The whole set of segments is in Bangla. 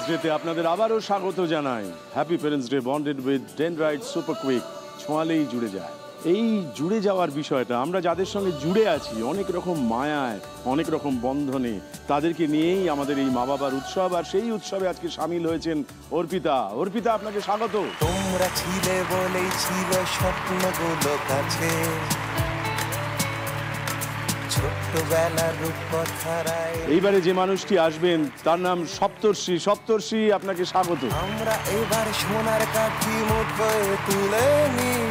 পেরেন্টস ডেতে আপনাদের আবারও স্বাগত জানাই। Happy parents day bonded with Dendrite super quick. ছোঁয়ালেই জুড়ে যায়। এই জুড়ে যাওয়ার বিষয়টা, আমরা যাদের সঙ্গে জুড়ে আছি অনেক রকম মায়ায়, অনেক রকম বন্ধনে, তাদেরকে নিয়েই আমাদের এই মা বাবার উৎসব। আর সেই উৎসবে আজকে সামিল হয়েছেন অর্পিতা। অর্পিতা, আপনাকে স্বাগত। তোমরা ছিলে বলেই ছিল স্বপ্নগুলো কাছে, ছোট্টবেলার রূপকথায়। এইবারে যে মানুষটি আসবেন তার নাম সপ্তর্ষি। সপ্তর্ষি, আপনাকে স্বাগত। আমরা এবার সোনার কাঠি মুঠোয় তুলে নিই,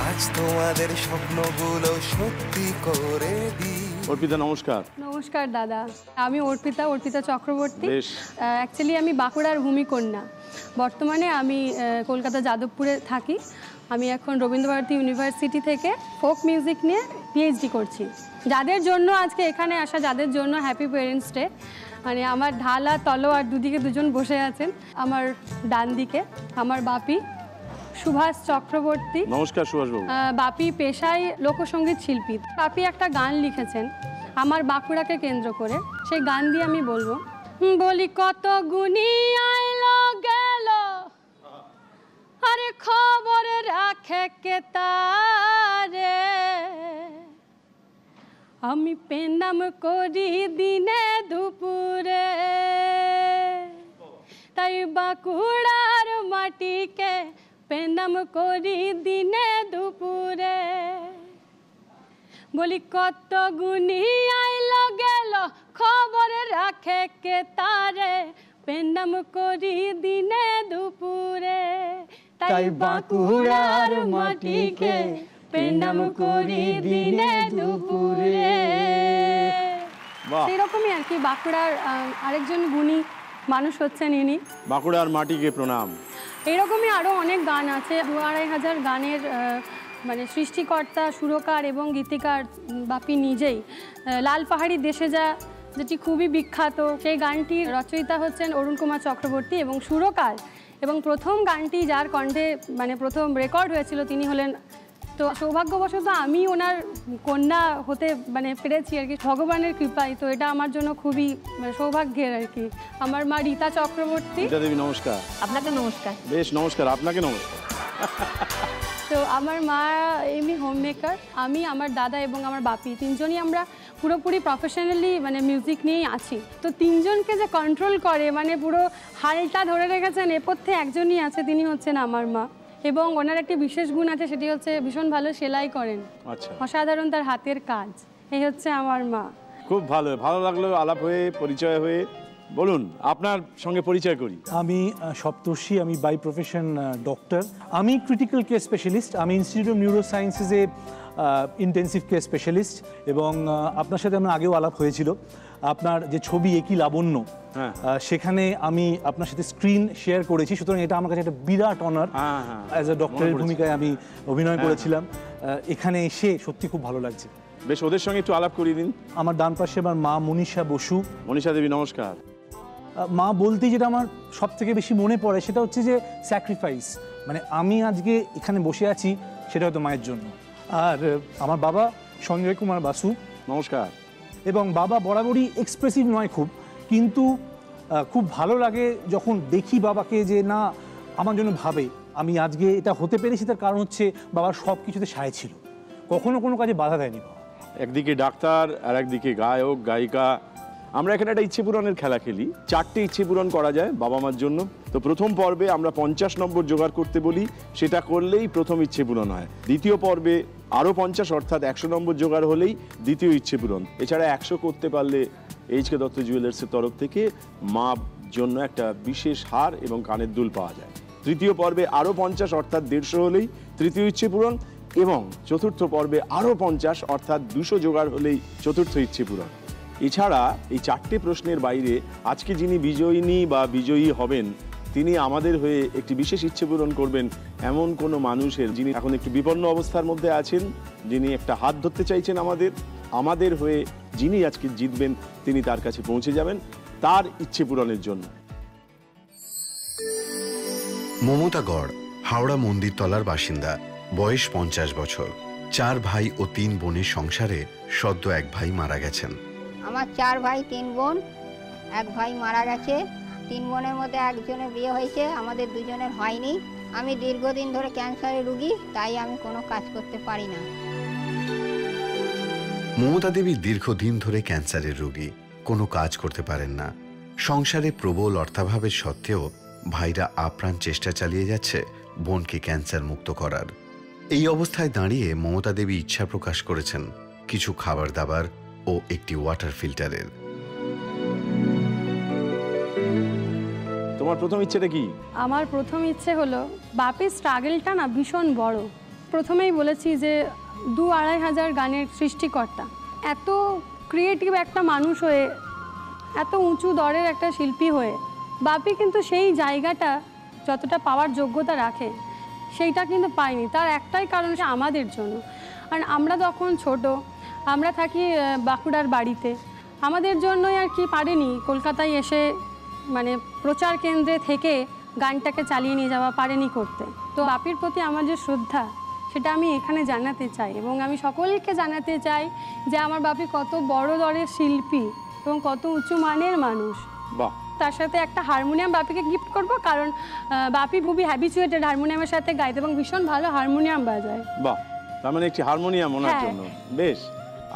আজ তোমাদের স্বপ্নগুলো সত্যি করে দিই। অর্পিতা নমস্কার। নমস্কার দাদা, আমি অর্পিতা চক্রবর্তী। বেশ। অ্যাকচুয়ালি আমি বাঁকুড়ার ভূমিকন্যা। বর্তমানে আমি কলকাতা যাদবপুরে থাকি। আমি এখন রবীন্দ্রভারতী ইউনিভার্সিটি থেকে ফোক মিউজিক নিয়ে পিএইচডি করছি। যাদের জন্য আজকে এখানে আসা, যাদের জন্য হ্যাপি পেরেন্টস ডে, মানে আমার ঢাল আর তলোয়ার দুদিকে দুজন বসে আছেন। আমার ডান দিকে আমার বাপি সুভাষ চক্রবর্তী। নমস্কার সুভাষবাবু। বাপি পেশায় লোকসঙ্গীত শিল্পী। বাপি একটা গান লিখেছেন আমার বাঁকুড়াকে কেন্দ্র করে, সেই গান দিয়ে আমি বলবো। বলি কত গুণী আইলো গেল, আরে খবর রাখে কে তারে, আমি পেনাম করি দিনে দুপুরে, তাই বাঁকুড়ার মাটিকে পেনাম করি দিনে দুপুরে। বলি কত গুণী আইলো গেল, খবর রাখে কে তারে, পেনাম করি দিনে দুপুরে, তাই বাঁকুড়ার মাটিকে পেনাম করি দিনে দুপুরে। সেরকমই আর কি, বাঁকুড়ার আরেকজন গুণী মানুষ হচ্ছেন ইনি। বাঁকুড়ার মাটিকে প্রণাম। এরকমই আরও অনেক গান আছে। ২-২৫০০ গানের মানে সৃষ্টিকর্তা, সুরকার এবং গীতিকার বাপি নিজেই। লাল পাহাড়ি দেশে যা, যেটি খুবই বিখ্যাত, সেই গানটির রচয়িতা হচ্ছেন অরুণ কুমার চক্রবর্তী এবং সুরকার এবং প্রথম গানটি যার কণ্ঠে মানে প্রথম রেকর্ড হয়েছিল তিনি হলেন। তো সৌভাগ্যবশত আমি ওনার কন্যা হতে মানে পেরেছি আর কি, ভগবানের কৃপায়। তো এটা আমার জন্য খুবই সৌভাগ্যের আর কি। আমার মা রীতা চক্রবর্তী। রীতা দেবী নমস্কার। আপনাকে নমস্কার। বেশ, নমস্কার। আপনাকে নমস্কার। তো আমার মা এমনি হোম মেকার, আমি, আমার দাদা এবং আমার বাপি তিনজনই আমরা পুরোপুরি প্রফেশনালি মানে মিউজিক নিয়েই আছি। তো তিনজনকে যে কন্ট্রোল করে, মানে পুরো হালটা ধরে রেখেছেন নেপথ্যে একজনই আছে, তিনি হচ্ছেন আমার মা। এবং ওনার একটি বিশেষ গুণ আছে, সেটি হচ্ছে ভীষণ ভালো সেলাই করেন। আচ্ছা। অসাধারণ তার হাতের কাজ। এই হচ্ছে আমার মা। খুব ভালো লাগলো আলাপ হয়ে, পরিচয় হয়ে। বলুন, আপনার সঙ্গে পরিচয় করি। আমি সপ্তর্ষি, আমি বাই প্রফেশন ডক্টর। আমি ক্রিটিক্যাল কেয়ার স্পেশালিস্ট। আমি ইনস্টিটিউট অফ নিউরো সায়েন্সেসে ইন্টেন্সিভ কেয়ার স্পেশালিস্ট। এবং আপনার সাথে আমার আগেও আলাপ হয়েছিল। আপনার যে ছবি একই লাবণ্য, সেখানে আমি আপনার সাথে স্ক্রিন শেয়ার করেছি। সুতরাং এটা আমার কাছে একটা বিরাট অনার। অ্যাজ এ ডক্টরের ভূমিকায় আমি অভিনয় করেছিলাম। এখানে এসে সত্যি খুব ভালো লাগছে। বেশ, ওদের সঙ্গে একটু আলাপ করিয়ে দিন। আমার ডান পাশে আমার মা মনীষা বসু। মনীষা দেবী নমস্কার। মা বলতেই যেটা আমার সব থেকে বেশি মনে পড়ে সেটা হচ্ছে যে স্যাক্রিফাইস। মানে আমি আজকে এখানে বসে আছি সেটা হয়তো মায়ের জন্য। আর আমার বাবা সঞ্জয় কুমার বাসু। নমস্কার। এবং বাবা বরাবরই এক্সপ্রেসিভ নয় খুব, কিন্তু খুব ভালো লাগে যখন দেখি বাবাকে যে না আমার জন্য ভাবে। আমি আজকে এটা হতে পেরেছি তার কারণ হচ্ছে বাবার সব কিছুতে সায় ছিল, কখনো কোনো কাজে বাধা দেয়নি বাবা। একদিকে ডাক্তার আর একদিকে গায়ক, গায়িকা। আমরা এখানে একটা ইচ্ছে পূরণের খেলা খেলি। 4টে ইচ্ছে পূরণ করা যায় বাবা মার জন্য। তো প্রথম পর্বে আমরা 50 নম্বর জোগাড় করতে বলি, সেটা করলেই প্রথম ইচ্ছে পূরণ হয়। দ্বিতীয় পর্বে আরও 50 অর্থাৎ 100 নম্বর জোগাড় হলেই দ্বিতীয় ইচ্ছে পূরণ। এছাড়া 100 করতে পারলে এইচ.কে. দত্ত জুয়েলার্সের তরফ থেকে মার জন্য একটা বিশেষ হার এবং কানের দুল পাওয়া যায়। তৃতীয় পর্বে আরও 50 অর্থাৎ 150 হলেই তৃতীয় ইচ্ছে পূরণ। এবং চতুর্থ পর্বে আরও 50 অর্থাৎ 200 জোগাড় হলেই চতুর্থ ইচ্ছে পূরণ। এছাড়া এই 4টে প্রশ্নের বাইরে আজকে যিনি বিজয়িনী বা বিজয়ী হবেন, তিনি আমাদের হয়ে একটি বিশেষ ইচ্ছে পূরণ করবেন এমন কোনো মানুষের, যিনি এখন একটু বিপন্ন অবস্থার মধ্যে আছেন, যিনি একটা হাত ধরতে চাইছেন আমাদের হয়ে, যিনি আজকে জিতবেন তিনি তার কাছে পৌঁছে যাবেন তার ইচ্ছে পূরণের জন্য। মমতা গড় হাওড়া মন্দিরতলার বাসিন্দা, বয়স 50 বছর। 4 ভাই ও 3 বোনের সংসারে সদ্য এক ভাই মারা গেছেন। আমার 4 ভাই 3 বোন, এক ভাই মারা গেছে, 3 বোনের মধ্যে একজনের বিয়ে হয়েছে, আমাদের দুজনের হয়নি। আমি দীর্ঘদিন ধরে ক্যান্সারের রুগী, তাই আমি কোনো কাজ করতে পারি না। মমতা দেবী দীর্ঘদিন ধরে ক্যান্সারের রোগী, কোনো কাজ করতে পারেন না। সংসারে প্রবল অর্থাভাবের সত্ত্বেও ভাইরা আপ্রাণ চেষ্টা চালিয়ে যাচ্ছে বোনকে ক্যান্সার মুক্ত করার। এই অবস্থায় দাঁড়িয়ে মমতা দেবী ইচ্ছা প্রকাশ করেছেন কিছু খাবার দাবার ও একটি ওয়াটার ফিল্টারের। তোমার প্রথম ইচ্ছেটা কি? আমার প্রথম ইচ্ছে হলো, বাপির স্ট্রাগলটা না ভীষণ বড়। প্রথমেই বলেছি যে 2-2.5 হাজার গানের সৃষ্টিকর্তা, এত ক্রিয়েটিভ একটা মানুষ হয়ে, এত উঁচু দরের একটা শিল্পী হয়ে, বাপি কিন্তু সেই জায়গাটা যতটা পাওয়ার যোগ্যতা রাখে সেইটা কিন্তু পাইনি। তার একটাই কারণ, সে আমাদের জন্য। আর আমরা তখন ছোট, আমরা থাকি বাঁকুড়ার বাড়িতে, আমাদের জন্যই আর কি পারেনি কলকাতায় এসে মানে প্রচার কেন্দ্রে থেকে গানটাকে চালিয়ে নিয়ে যাওয়া, পারেনি করতে। তো বাপির প্রতি আমার যে শ্রদ্ধা, সেটা আমি এখানে জানাতে চাই, এবং আমি সকলকে জানাতে চাই যে আমার বাপি কত বড় দরের শিল্পী এবং কত উঁচু মানের মানুষ। বাহ। তার সাথে একটা হারমোনিয়াম বাপিকে গিফট করব, কারণ বাপি খুবই হ্যাবিচুয়েটেড হারমোনিয়ামের সাথে গাইতে এবং ভীষণ ভালো হারমোনিয়াম বাজায়। বাহ, তার মানে একটি হারমোনিয়াম ওনার হ্যাঁ। জন্য। বেশ,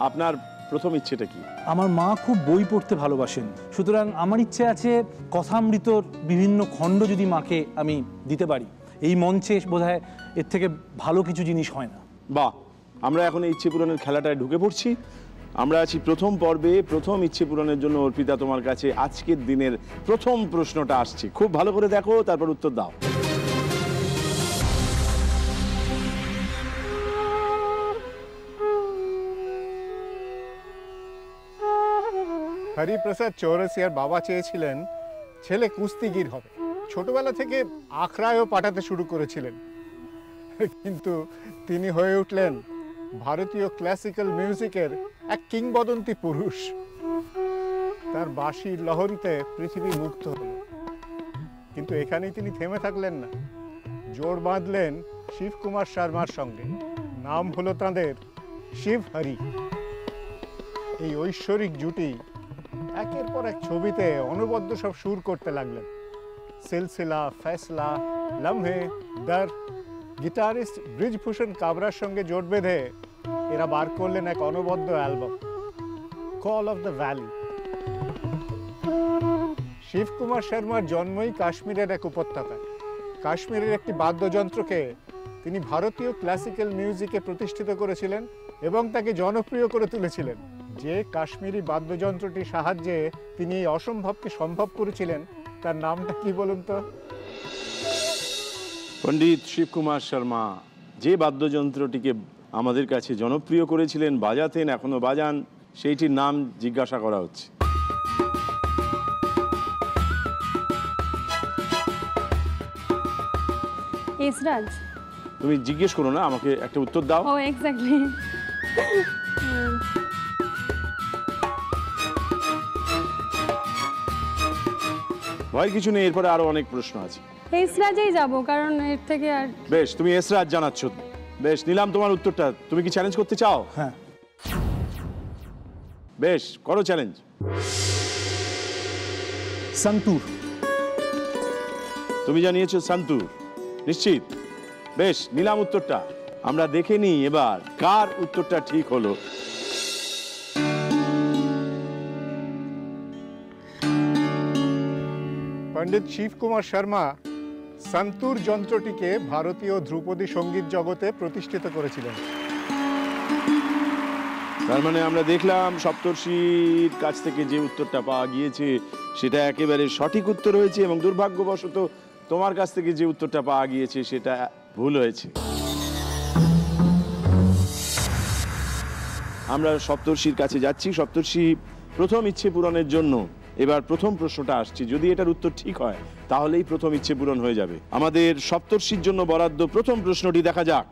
আপনার প্রথম ইচ্ছেটা কি? আমার মা খুব বই পড়তে ভালোবাসেন, সুতরাং আমার ইচ্ছে আছে কথামৃতর বিভিন্ন খণ্ড যদি মাকে আমি দিতে পারি। এই মঞ্চে বোধহয় এর থেকে ভালো কিছু জিনিস হয় না। বাহ, আমরা এখন এই ইচ্ছে পূরণের খেলাটায় ঢুকে পড়ছি। আমরা আছি প্রথম পর্বে। প্রথম ইচ্ছে পূরণের জন্য অর্পিতা তোমার কাছে আজকের দিনের প্রথম প্রশ্নটা আসছে, খুব ভালো করে দেখো, তারপর উত্তর দাও। হরিপ্রসাদ চৌরসিয়ার বাবা চেয়েছিলেন ছেলে কুস্তিগীর হবে। ছোটবেলা থেকে আখড়ায়ও পাঠাতে শুরু করেছিলেন, কিন্তু তিনি হয়ে উঠলেন ভারতীয় ক্লাসিক্যাল মিউজিকের এক কিংবদন্তি পুরুষ। তার বাঁশির লহরীতে পৃথিবী মুগ্ধ হল। কিন্তু এখানেই তিনি থেমে থাকলেন না, জোড় বাঁধলেন শিবকুমার শর্মার সঙ্গে। নাম হলো তাঁদের শিব হরি। এই ঐশ্বরিক জুটি একের পর এক ছবিতে অনবদ্য সব সুর করতে লাগলেন। সিলসিলা, ফেসলা, লম্হে, দর। গিটারিস্ট ব্রিজভূষণ কাবরার সঙ্গে জোট বেঁধে এরা বার করলেন এক অনবদ্য album, call of the valley. Shivakumar শর্মার জন্মই কাশ্মীরের এক উপত্যকায়। কাশ্মীরের একটি বাদ্যযন্ত্রকে তিনি ভারতীয় ক্লাসিক্যাল মিউজিকে প্রতিষ্ঠিত করেছিলেন এবং তাকে জনপ্রিয় করে তুলেছিলেন। যে কাশ্মীরি বাদ্যযন্ত্রটির সাহায্যে তিনি এই অসম্ভবকে সম্ভব করেছিলেন, তার নামটা কি বলুন তো? পণ্ডিত শিবকুমার শর্মা যে বাদ্যযন্ত্রটিকে আমাদের কাছে জনপ্রিয় করেছিলেন, বাজাতেন, এখনো বাজান, সেইটির নাম জিজ্ঞাসা করা হচ্ছে। এসরাজ। তুমি জিজ্ঞেস করো না, আমাকে একটা উত্তর দাও। ও এক্স্যাক্টলি। ভয়ের কিছু নেই, এরপরে আরো অনেক প্রশ্ন আছে। এসরাজেই যাব, কারণ এর থেকে আর। বেশ, তুমি এসরাজ জানাচ্ছ। বেশ, নিলাম তোমার উত্তরটা। তুমি কি চ্যালেঞ্জ করতে চাও? হ্যাঁ। বেশ, করো চ্যালেঞ্জ। সন্তুর। তুমি জানিয়েছো সন্তুর, নিশ্চিত? বেশ, নিলাম উত্তরটা। আমরা দেখে নিই এবার কার উত্তরটা ঠিক হলো। পণ্ডিত শিবকুমার শর্মা সন্তুর যন্ত্রটিকে ভারতীয় ধ্রুপদী সঙ্গীত জগতে প্রতিষ্ঠিত করেছিলেন। তার মানে আমরা দেখলাম সপ্তর্ষির কাছ থেকে যে উত্তরটা পাওয়া গিয়েছে সেটা একেবারে সঠিক উত্তর হয়েছে, এবং দুর্ভাগ্যবশত তোমার কাছ থেকে যে উত্তরটা পাওয়া গিয়েছে সেটা ভুল হয়েছে। আমরা সপ্তর্ষির কাছে যাচ্ছি। সপ্তর্ষি, প্রথম ইচ্ছে পূরণের জন্য এবার প্রথম প্রশ্নটা আসছে। যদি এটার উত্তর ঠিক হয় তাহলেই প্রথম ইচ্ছে পূরণ হয়ে যাবে। আমাদের সপ্তর্ষির জন্য বরাদ্দ প্রথম প্রশ্নটি, দেখা যাক।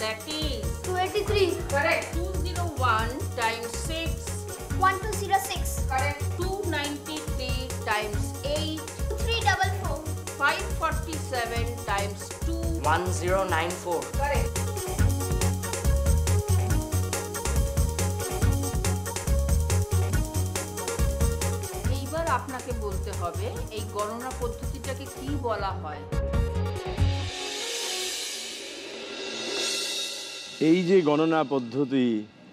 That is 283. Correct. 201 times 6. 1206. Correct. 293 times 8. 344. 7 times 2. 1094. Correct. এইবার আপনাকে বলতে হবে এই গণনা পদ্ধতিটাকে কি বলা হয়। এই যে গণনা পদ্ধতি,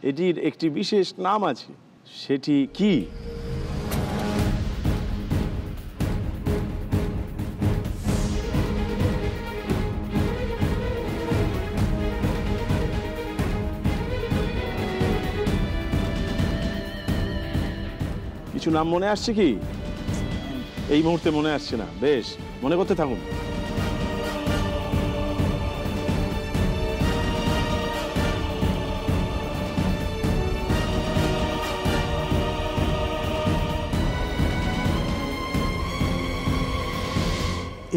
এটির একটি বিশেষ নাম আছে, সেটি কি? কিছু নাম মনে আসছে কি? এই মুহূর্তে মনে আসছে না, বেশ, মনে করতে থাকুন।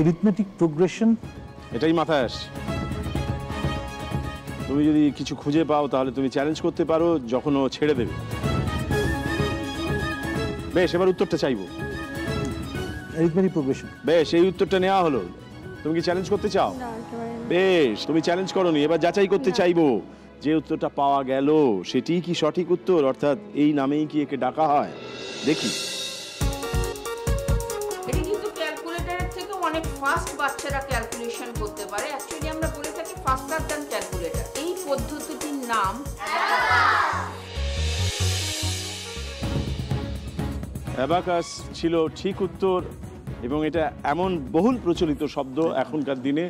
এরিথমেটিক প্রোগ্রেশন, এটাই মাথায় আসছে। তুমি যদি কিছু খুঁজে পাও তাহলে তুমি চ্যালেঞ্জ করতে পারো, যখন ও ছেড়ে দেবে। বেশ, এবার উত্তরটা চাইবো। Arithmetic progression. বেশ, এই উত্তরটা নেওয়া হলো। তুমি কি চ্যালেঞ্জ করতে চাও? না, একেবারে না। বেশ, তুমি চ্যালেঞ্জ করোনি, এবার যাচাই করতে চাইবো যে উত্তরটা পাওয়া গেল সেটিই কি সঠিক উত্তর, অর্থাৎ এই নামেই কি একে ডাকা হয়। দেখি। এটা কিন্তু ক্যালকুলেটরের থেকে অনেক ফাস্ট বাচ্চারা ক্যালকুলেশন করতে পারে। অ্যাকচুয়ালি আমরা বলে থাকি ফাস্টার দ্যান ক্যালকুলেটর। এই পদ্ধতিটির নাম অ্যাবাকাস ছিল ঠিক উত্তর, এবং এটা এমন বহুল প্রচলিত শব্দ এখনকার দিনে,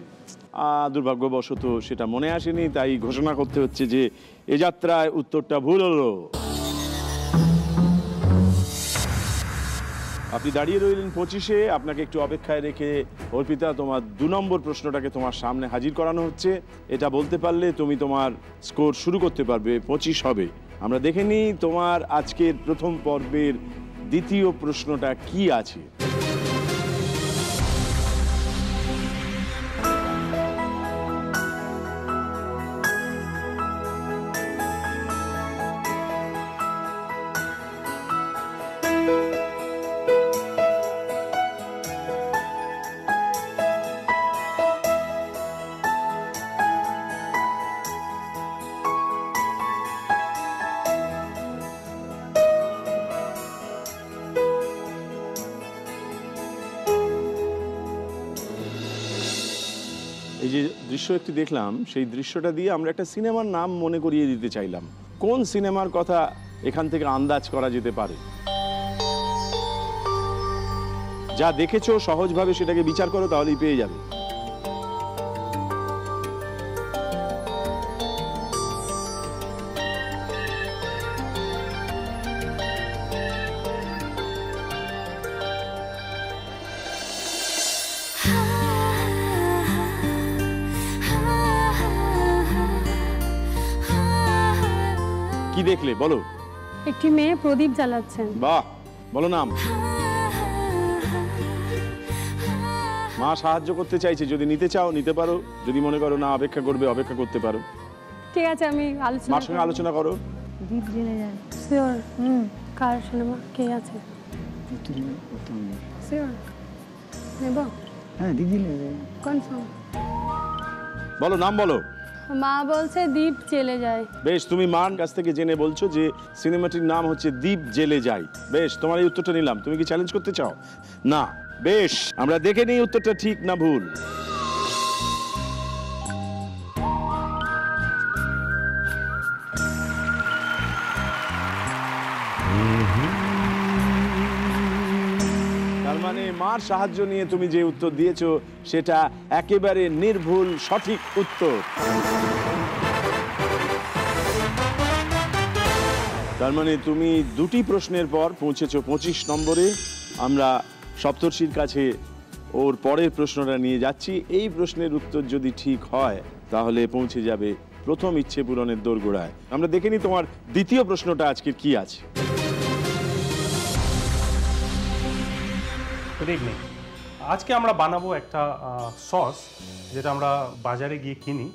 দুর্ভাগ্যবশত সেটা মনে আসেনি, তাই ঘোষণা করতে হচ্ছে যে এ যাত্রায় উত্তরটা ভুল হলো। আপনি দাঁড়িয়ে রইলেন 25-এ। আপনাকে একটু অপেক্ষায় রেখে অর্পিতা, তোমার 2 নম্বর প্রশ্নটাকে তোমার সামনে হাজির করানো হচ্ছে। এটা বলতে পারলে তুমি তোমার স্কোর শুরু করতে পারবে, 25 হবে। আমরা দেখে নিই তোমার আজকের প্রথম পর্বের দ্বিতীয় প্রশ্নটা কি আছে। এই যে দৃশ্য একটি দেখলাম, সেই দৃশ্যটা দিয়ে আমরা একটা সিনেমার নাম মনে করিয়ে দিতে চাইলাম। কোন সিনেমার কথা এখান থেকে আন্দাজ করা যেতে পারে? যা দেখেছো সহজভাবে সেটাকে বিচার করো, তাহলেই পেয়ে যাবে। কি দেখলে বলো? একটি মেয়ে প্রদীপ জ্বালাচ্ছেন। বাহ, বলো নাম। মা সাহায্য করতে চাইছে, যদি নিতে চাও নিতে পারো, যদি মনে করো না অপেক্ষা করবে অপেক্ষা করতে পারো। ঠিক আছে, আমি আলোচনা মার সঙ্গে আলোচনা করো। দীপ জেলে যায়। শিওর? কার সিনেমা? কে আছে? শিওর নেব? হ্যাঁ, দীপ জেলে যায়। কনফার্ম? বলো নাম বলো। মা বলছে দীপ জেলে যায়। বেশ, তুমি মার কাছ থেকে জেনে বলছো যে সিনেমাটির নাম হচ্ছে দীপ জেলে যায়। বেশ, তোমার এই উত্তরটা নিলাম। তুমি কি চ্যালেঞ্জ করতে চাও? না। বেশ, আমরা দেখে নিই উত্তরটা ঠিক না ভুল। তার মানে মার সাহায্য নিয়ে তুমি যে উত্তর দিয়েছো সেটা একেবারে নির্ভুল সঠিক উত্তর। তার মানে তুমি 2টি প্রশ্নের পর পৌঁছেছো 25 নম্বরে। আমরা সপ্তর্ষির কাছে ওর পরের প্রশ্নটা নিয়ে যাচ্ছি। এই প্রশ্নের উত্তর যদি ঠিক হয় তাহলে পৌঁছে যাবে প্রথম ইচ্ছে পূরণের দোরগোড়ায়। আমরা দেখে নিই তোমার দ্বিতীয় প্রশ্নটা আজকের কি আছে। Good evening. আজকে আমরা বানাবো একটা সস যেটা আমরা বাজারে গিয়ে কিনি।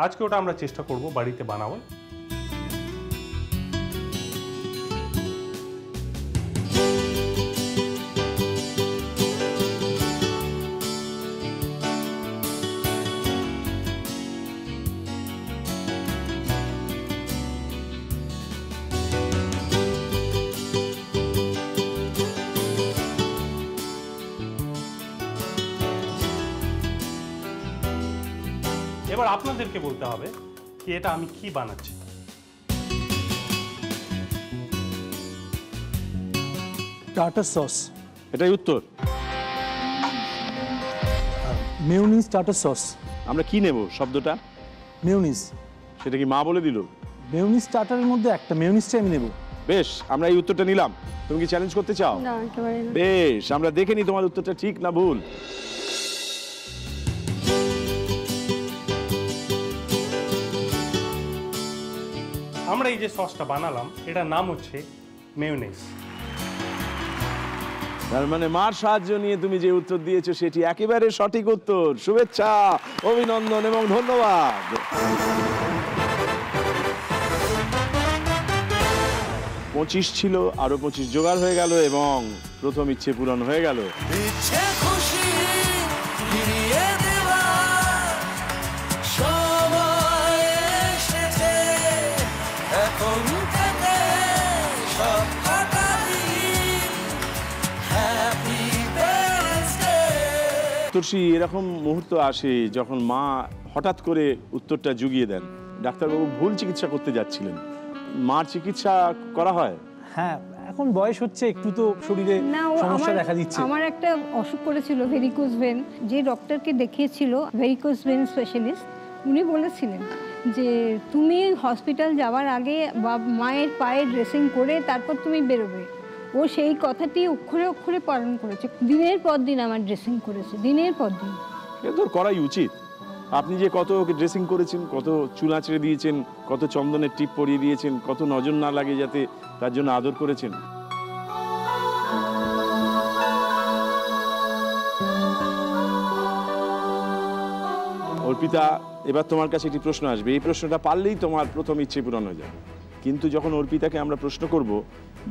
আজকে ওটা আমরা চেষ্টা করব বাড়িতে বানাবো। এবার আপনাদেরকে বলতে হবে কি এটা আমি কি বানাচ্ছি। Tartar sauce. এটাই উত্তর। Mayonnaise tartar sauce. আমরা কি নেব শব্দটা? মেয়োনিজ। সেটা কি মা বলে দিল? মেয়োনিজ টার্টারের মধ্যে একটা, মেয়োনিজটা আমি নেব। বেশ, আমরা এই উত্তরটা নিলাম। তুমি কি চ্যালেঞ্জ করতে চাও? না, একেবারে না। বেশ, আমরা দেখে নিই তোমার উত্তরটা ঠিক না ভুল। আমরা এই যে সসটা বানালাম এটার নাম হচ্ছে মেয়োনিজ। তার মানে মার সাহায্য নিয়ে তুমি যে উত্তর দিয়েছো সেটি একেবারে সঠিক উত্তর। শুভেচ্ছা, অভিনন্দন এবং ধন্যবাদ। পঁচিশ ছিল, আরো 25 জোগাড় হয়ে গেল এবং প্রথম ইচ্ছে পূরণ হয়ে গেল। ইচ্ছে খুশি ফিরিয়ে দেওয়ার সময় এসেছে, এখন থেকে সব কাটাবি হ্যাপি বার্থডে। তোরসি, এরকম মুহূর্ত আসে যখন মা হঠাৎ করে উত্তরটা জুগিয়ে দেন। ডাক্তারবাবু ভুল চিকিৎসা করতে যাচ্ছিলেন, মার চিকিৎসা করা হয়। হ্যাঁ, এখন বয়স হচ্ছে, একটু তো শরীরে না, ও সমস্যা দেখা দিচ্ছে। আমার একটা অসুখ করেছিল ভেরিকোজ ভেন, যে ডক্টরকে দেখিয়েছিল ভেরিকোজ ভেন স্পেশালিস্ট, উনি বলেছিলেন যে তুমি হসপিটাল যাওয়ার আগে মায়ের পায়ে ড্রেসিং করে তারপর তুমি বেরোবে। ও সেই কথাটি অক্ষরে অক্ষরে পালন করেছে, দিনের পর দিন আমার ড্রেসিং করেছে, দিনের পর দিন। এটা তো করাই উচিত। আপনি যে কত ওকে ড্রেসিং করেছেন, কত চুল আঁচড়ে দিয়েছেন, কত চন্দনের টিপ পরিয়ে দিয়েছেন, কত নজর না লাগে যাতে, তার জন্য আদর করেছেন। অর্পিতা, এবার তোমার কাছে একটি প্রশ্ন আসবে। এই প্রশ্নটা পারলেই তোমার প্রথম ইচ্ছে পূরণ হয়ে যাবে। কিন্তু যখন অর্পিতাকে আমরা প্রশ্ন করব,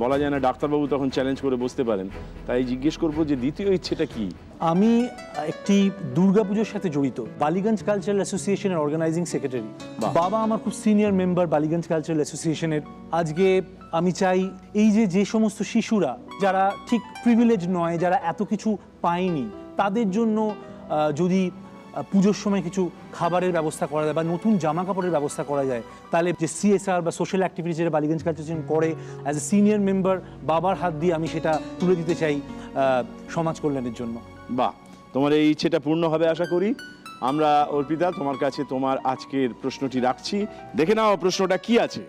বলা যায় না ডাক্তারবাবু তখন চ্যালেঞ্জ করে বসতে পারেন, তাই জিজ্ঞেস করব যে দ্বিতীয় ইচ্ছেটা কি। আমি একটি দুর্গাপুজোর সাথে জড়িত, বালিগঞ্জ কালচারাল অ্যাসোসিয়েশনের অর্গানাইজিং সেক্রেটারি। বাবা আমার খুব সিনিয়র মেম্বার বালিগঞ্জ কালচারাল অ্যাসোসিয়েশনের। আজকে আমি চাই এই যে সমস্ত শিশুরা যারা ঠিক প্রিভিলেজ নয়, যারা এত কিছু পায়নি, তাদের জন্য যদি পুজোর সময় কিছু খাবারের ব্যবস্থা করা যায় বা নতুন জামা কাপড়ের ব্যবস্থা করা যায়, তাহলে যে সিএসআর বা সোশ্যাল অ্যাক্টিভিটি যেটা বালিগঞ্জ কালচার অ্যাসোসিয়েশন করে, অ্যাজ এ সিনিয়র মেম্বার বাবার হাত দিয়ে আমি সেটা তুলে দিতে চাই সমাজ কল্যাণের জন্য। বাহ, তোমার এই ইচ্ছেটা পূর্ণ হবে আশা করি। আমরা অর্পিতা তোমার কাছে তোমার আজকের প্রশ্নটি রাখছি, দেখে নাও প্রশ্নটা কি আছে।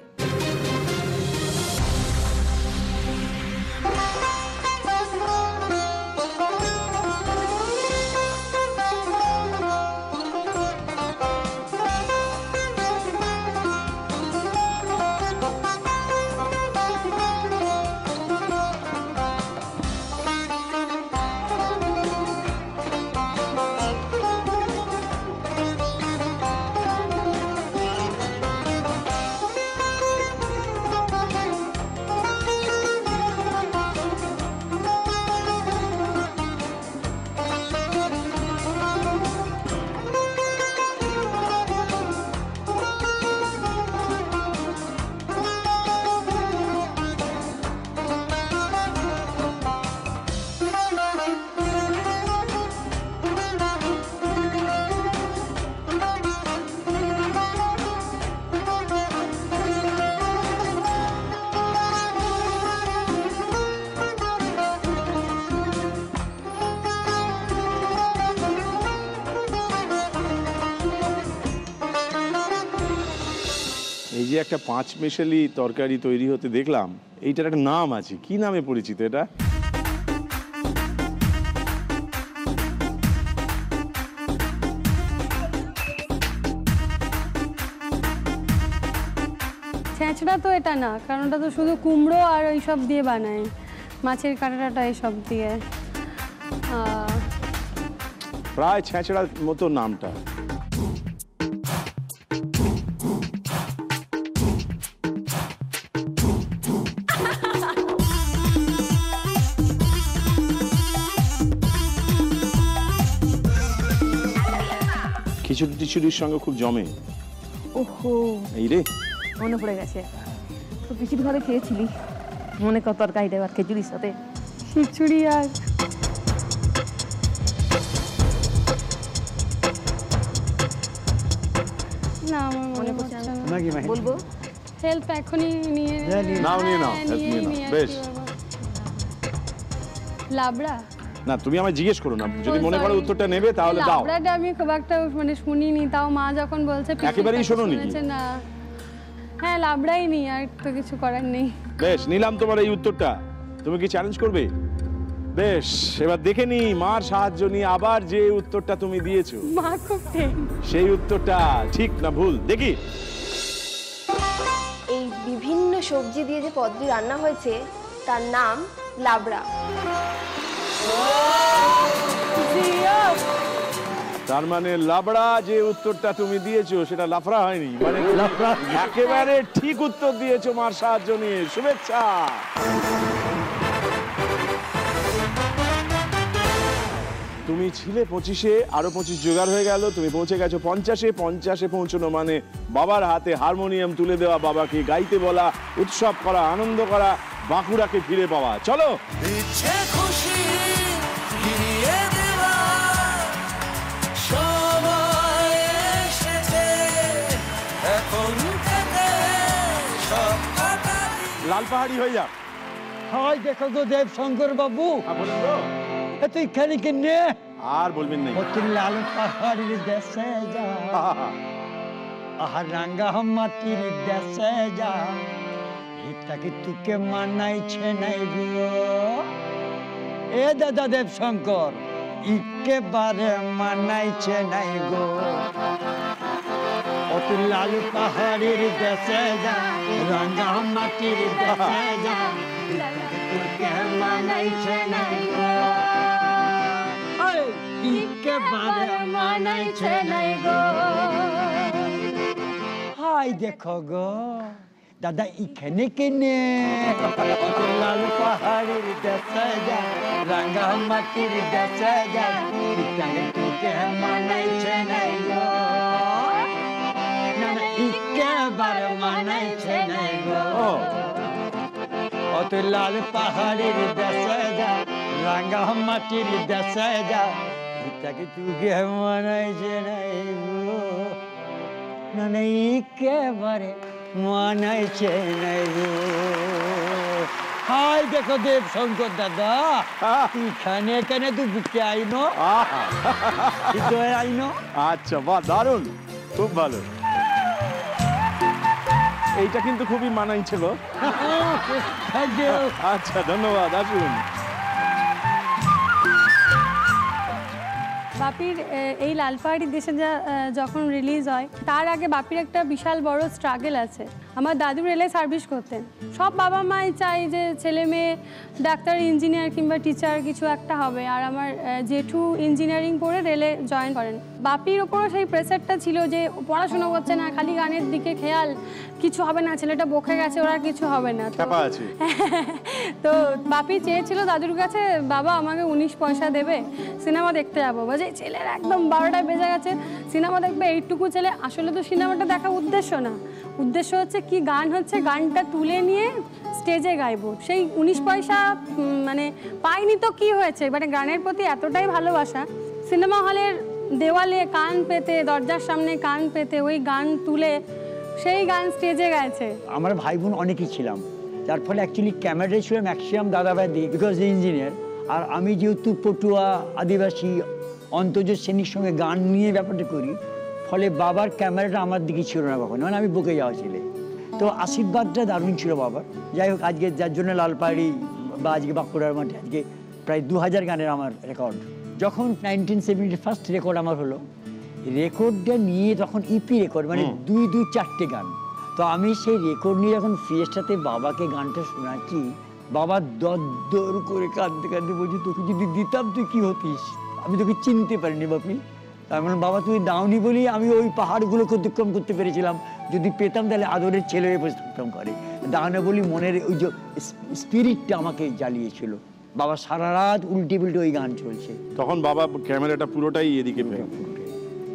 এই যে একটা 5 মেশালি তরকারি তৈরি হতে দেখলাম, এইটার একটা নাম আছে, কি নামে পরিচিত এটা? ছেঁচড়া তো এটা না, কারণ ওটা তো শুধু কুমড়ো আর ওই সব দিয়ে বানায়, মাছের কাঁটাটা এইসব দিয়ে। প্রায় ছেঁচড়ার মতো নামটা। খিচুড়ি টিচুড়ির সঙ্গে খুব জমে। ওহো, এই রে মনে পড়ে গেছে, তো খিচুড়ি ভাবে খেয়েছিলি, মনে কর তরকারি দেওয়ার খিচুড়ির সাথে খিচুড়ি আর না আমার মনে পড়ছে না। বলবো হেল্প এখনই নিয়ে নাও, নিয়ে নাও, হ্যাঁ, help নিয়ে নাও। নিয়ে বেশ। আসি বাবা। লাবড়া না, তুমি আমায় জিজ্ঞেস করো না, যদি মনে করো উত্তরটা নেবে তাহলে দাও। লাবড়াটা আমি খুব একটা মানে শুনিনি, তাও মা যখন বলছে পিসির একেবারেই কাছে শোনোনি? শুনেছে না। হ্যাঁ, লাবড়াই নি, আর তো কিছু করার নেই। বেশ, নিলাম তোমার এই উত্তরটা। তুমি কি চ্যালেঞ্জ করবে? বেশ, এবার দেখে নি মার সাহায্য নিয়ে আবার যে উত্তরটা তুমি দিয়েছো মা খুব ঠিক। সেই উত্তরটা ঠিক না ভুল দেখি। এই বিভিন্ন সবজি দিয়ে যে পদটি রান্না হয়েছে তার নাম লাবড়া। তার মানে লাবড়া যে উত্তরটা তুমি দিয়েছো সেটা লাফড়া হয়নি, মানে একেবারে ঠিক উত্তর দিয়েছো মার সাহায্য নিয়ে। শুভেচ্ছা। তুমি ছিলে 25-এ, আরো 25 জোগাড় হয়ে গেল, তুমি পৌঁছে গেছো 50-এ। 50-এ পৌঁছানো মানে বাবার হাতে হারমোনিয়াম তুলে দেওয়া, বাবাকে গাইতে বলা, উৎসব করা, আনন্দ করা, বাঁকুড়াকে ফিরে পাওয়া। চলো। ইচ্ছে খুশি ফিরিয়ে দেওয়া সময় এসেছে, এখন থেকে সব কাটারি। লাল পাহাড়ি হয়ে যা। হাই দেখো তো দেব শঙ্কর বাবু, এত এখানে কিনে আর বলবেন না। লাল পাহাড়ির দেশে যা, আহার রাঙ্গা মাটির দেশে যা, এটাকে তুকে মানাইছে নাই গো। এ দাদা দেব শঙ্কর, একেবারে মানাইছে নাই গো। অত লাল পাহাড়ির দেশে যা, রাঙ্গা মাটির দেশে যা, তুকে মানাইছে নাই গো। একেবারে মানাইছে নাই গো। হাই দেখো গো দাদা এখানে কেনে, লাল পাহাড়ির দেশে যা, রাঙ্গা মাটির দেশে যা, তুকে মানাইছে নাই গো। না না একেবারে মানাইছে নাই গো। অত লাল পাহাড়ির দেশে যা, রাঙ্গা মাটির দেশে যা, এটাকে তুকে মানাইছে নাই গো। না না একেবারে মানাইছে নাই গো। হাই দেখো দেব শঙ্কর দাদা, এখানে এখানে তুই বুকে আইনো আইনো। আচ্ছা, বাহ, দারুণ, খুব ভালো। এইটা কিন্তু খুবই মানাইছে গো। আচ্ছা, ধন্যবাদ। আসুন। বাপির এই লাল পাহাড়ির দেশে যা যখন রিলিজ হয়, তার আগে বাপির একটা বিশাল বড় স্ট্রাগল আছে। আমার দাদু রেলে সার্ভিস করতেন। সব বাবা মাই চাই যে ছেলে মেয়ে ডাক্তার, ইঞ্জিনিয়ার কিংবা টিচার কিছু একটা হবে, আর আমার জেঠু ইঞ্জিনিয়ারিং পড়ে রেলে জয়েন করেন। বাপির ওপরও সেই প্রেসারটা ছিল যে পড়াশোনা করছে না, খালি গানের দিকে খেয়াল, কিছু হবে না, ছেলেটা বকে গেছে, ওরা কিছু হবে না। তো বাপি চেয়েছিল দাদুর কাছে, বাবা আমাকে 19 পয়সা দেবে, সিনেমা দেখতে যাবো। বলছে ছেলের একদম 12টায় বেজে গেছে, সিনেমা দেখবে এইটুকু ছেলে। আসলে তো সিনেমাটা দেখা উদ্দেশ্য না, উদ্দেশ্য হচ্ছে কি গান হচ্ছে, গানটা তুলে নিয়ে স্টেজে গাইবো। সেই 19 পয়সা মানে পাইনি তো কি হয়েছে, মানে গানের প্রতি এতটাই ভালোবাসা, সিনেমা হলের দেওয়ালে কান পেতে, দরজার সামনে কান পেতে ওই গান তুলে সেই গান স্টেজে গাইছে। আমার ভাই বোন অনেকেই ছিলাম, যার ফলে অ্যাকচুয়ালি ক্যামেরায় ছিল ম্যাক্সিমাম দাদাভাই দিই, বিকজ ইঞ্জিনিয়ার। আর আমি যেহেতু পটুয়া, আদিবাসী, অন্তর্জ শ্রেণীর সঙ্গে গান নিয়ে ব্যাপারটা করি, ফলে বাবার ক্যামেরাটা আমার দিকে ছিল না কখনো, মানে আমি বকে যাওয়া ছেলে। তো আশীর্বাদটা দারুণ ছিল বাবার। যাই হোক, আজকে যার জন্য লাল পাহাড়ি বা আজকে বাঁকুড়ার মাঠে আজকে প্রায় 2000 গানের আমার রেকর্ড। যখন 1970 ফার্স্ট রেকর্ড আমার হলো, রেকর্ডটা নিয়ে তখন ইপি রেকর্ড, মানে 2-4টে গান। তো আমি সেই রেকর্ড নিয়ে যখন ফিয়েস্টাতে বাবাকে গানটা শোনাচ্ছি, বাবা দর করে কাঁদতে কাঁদতে বলছি, তোকে যদি দিতাম তুই কি হতিস, আমি তোকে চিনতে পারিনি বাপি। তার মানে বাবা তুই দাওনি বলি আমি ওই পাহাড়গুলোকে অতিক্রম করতে পেরেছিলাম, যদি পেতাম তাহলে আদরের ছেলে হয়ে বসে থাকতাম করে। দাওনা বলি মনের ওই যে স্পিরিটটা আমাকে জ্বালিয়েছিল। বাবা সারা রাত উল্টে পুল্টে ওই গান চলছে, তখন বাবা ক্যামেরাটা পুরোটাই এদিকে পেল,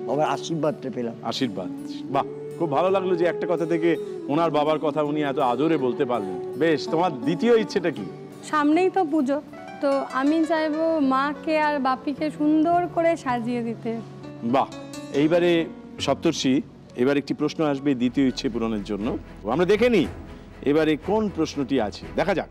বাবার আশীর্বাদটা পেলাম। আশীর্বাদ, বাহ, খুব ভালো লাগলো যে একটা কথা থেকে ওনার বাবার কথা উনি এত আদরে বলতে পারলেন। বেশ, তোমার দ্বিতীয় ইচ্ছেটা কি? সামনেই তো পুজো, তো আমি চাইবো মাকে আর বাপিকে সুন্দর করে সাজিয়ে দিতে। বাহ, এইবারে সপ্তর্ষি এবার একটি প্রশ্ন আসবে দ্বিতীয় ইচ্ছে পূরণের জন্য, আমরা দেখে নিই এবারে কোন প্রশ্নটি আছে, দেখা যাক।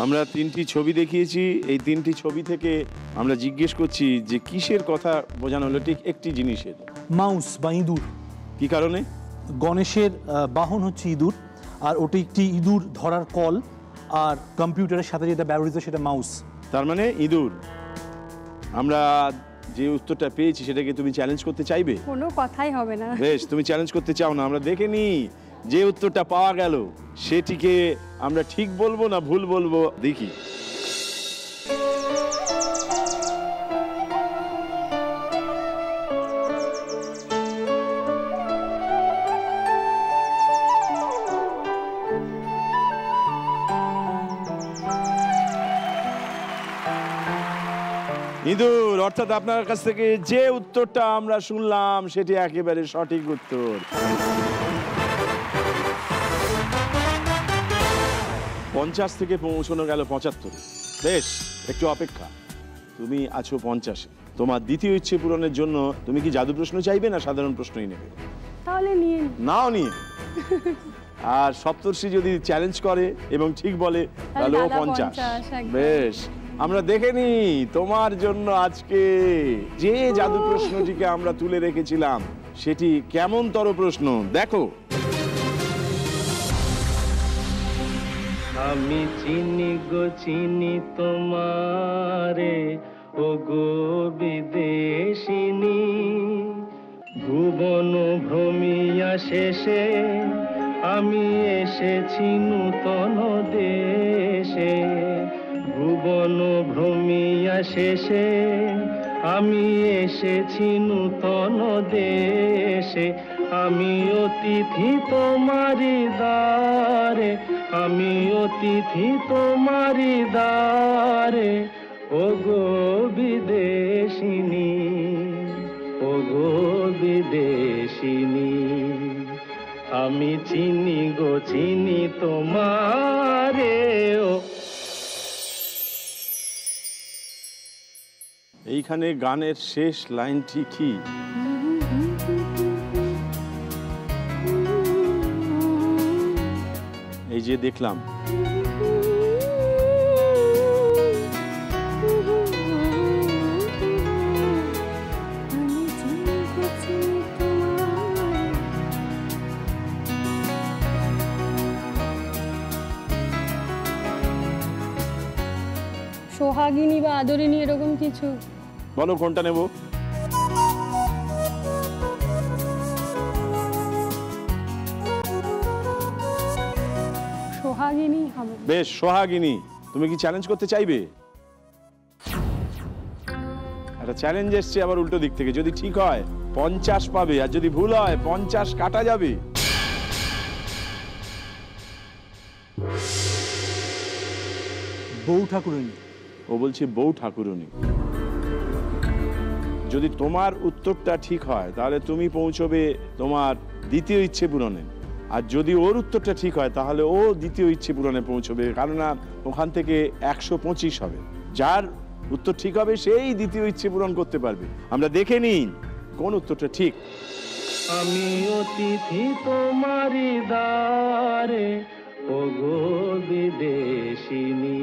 আমরা তিনটি ছবি দেখিয়েছি, এই তিনটি ছবি থেকে আমরা জিজ্ঞেস করছি যে কিসের কথা বোঝানো হলো, ঠিক একটি জিনিসের। মাউস বা ইঁদুর। কি কারণে? গণেশের বাহন হচ্ছে ইঁদুর, আর ওটি একটি ইঁদুর ধরার কল, আর কম্পিউটারের সাথে যেটা ব্যবহৃত সেটা মাউস। তার মানে ইঁদুর। আমরা যে উত্তরটা পেয়েছি সেটাকে তুমি চ্যালেঞ্জ করতে চাইবে? কোনো কথাই হবে না। বেশ, তুমি চ্যালেঞ্জ করতে চাও না, আমরা দেখে নিই যে উত্তরটা পাওয়া গেল সেটিকে আমরা ঠিক বলবো না ভুল বলবো, দেখি। ইঁদুর, অর্থাৎ আপনার কাছ থেকে যে উত্তরটা আমরা শুনলাম সেটি একেবারে সঠিক উত্তর। 50 থেকে পৌঁছানো গেল 75। বেশ, একটু অপেক্ষা, তুমি আছো 50-এ। তোমার দ্বিতীয় ইচ্ছে পূরণের জন্য তুমি কি জাদু প্রশ্ন চাইবে না সাধারণ প্রশ্নই নেবে? তাহলে নিয়ে নাও নিয়ে। আর সপ্তর্ষি যদি চ্যালেঞ্জ করে এবং ঠিক বলে তাহলে ও 50। বেশ, আমরা দেখে নি তোমার জন্য আজকে যে জাদু প্রশ্নটিকে আমরা তুলে রেখেছিলাম সেটি কেমনতর প্রশ্ন, দেখো। আমি চিনি গো চিনি তোমারে, ও গো বিদেশিনী, ভুবন ভ্রমিয়া শেষে আমি এসেছি নূতন দেশে। ভুবন ভ্রমিয়া শেষে আমি এসেছি নূতন দেশে। আমি অতিথি তোমারি দ্বারে, আমি অতিথি তোমারি দ্বারে, ও গো বিদেশিনী, ও গো বিদেশিনী। আমি চিনি গো চিনি তোমারে। এইখানে গানের শেষ লাইনটি কি? এই যে দেখলাম, সোহাগিনী বা আদরিনী এরকম কিছু। বলো কোনটা নেব? সোহাগিনী হবে। বেশ, সোহাগিনী। তুমি কি চ্যালেঞ্জ করতে চাইবে? একটা চ্যালেঞ্জ এসছে আবার উল্টো দিক থেকে, যদি ঠিক হয় 50 পাবে, আর যদি ভুল হয় 50 কাটা যাবে। বউ ঠাকুরানী। ও বলছে বউ ঠাকুরানী। যদি তোমার উত্তরটা ঠিক হয় তাহলে তুমি পৌঁছবে তোমার দ্বিতীয় ইচ্ছে পূরণে, আর যদি ওর উত্তরটা ঠিক হয় তাহলে ও দ্বিতীয় ইচ্ছে পূরণে পৌঁছবে, কারণ ওখান থেকে 125 হবে। যার উত্তর ঠিক হবে সেই দ্বিতীয় ইচ্ছে পূরণ করতে পারবে। আমরা দেখে নিই কোন উত্তরটা ঠিক। আমি অতিথি তোমারি দ্বারে, ও গো বিদেশিনী,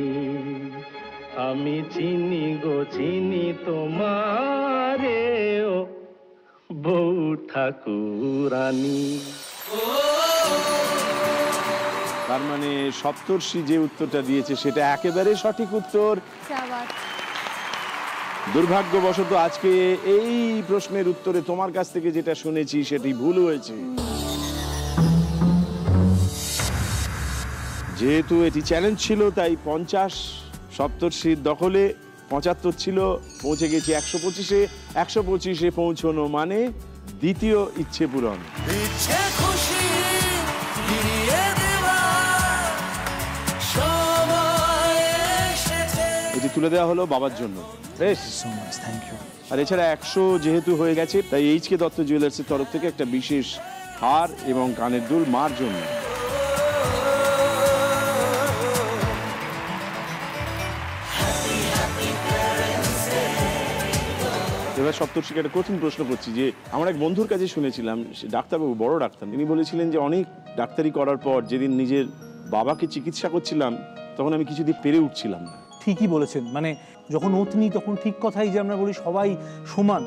আমি চিনি গো চিনি তোমারে, ও বউ ঠাকুরানী। তার মানে সপ্তর্ষি যে উত্তরটা দিয়েছে সেটা একেবারে সঠিক উত্তর। দুর্ভাগ্যবশত আজকে এই প্রশ্নের উত্তরে তোমার কাছ থেকে যেটা শুনেছি সেটি ভুল হয়েছে। যেহেতু এটি চ্যালেঞ্জ ছিল তাই 50 সপ্তর্ষির দখলে, 75 ছিল, পৌঁছে গেছি 125-এ। 125-এ পৌঁছানো মানে দ্বিতীয় ইচ্ছে পূরণ। ইচ্ছে খুশি ফিরিয়ে দেওয়া সময় এসেছে। এটি তুলে দেওয়া হলো বাবার জন্য। বেশ, থ্যাংক ইউ। আর এছাড়া 100 যেহেতু হয়ে গেছে, তাই এইচকে দত্ত জুয়েলার্সের তরফ থেকে একটা বিশেষ হার এবং কানের দুল মার জন্য। এবার সপ্তর্ষিকে একটা কঠিন প্রশ্ন করছি, যে আমার এক বন্ধুর কাছে শুনেছিলাম, সে ডাক্তারবাবু, বড় ডাক্তার, তিনি বলেছিলেন যে অনেক ডাক্তারি করার পর যেদিন নিজের বাবাকে চিকিৎসা করছিলাম তখন আমি কিছুদিন পেরে উঠছিলাম না। ঠিকই বলেছেন, মানে যখন অতনি তখন ঠিক কথাই, যে আমরা বলি সবাই সমান,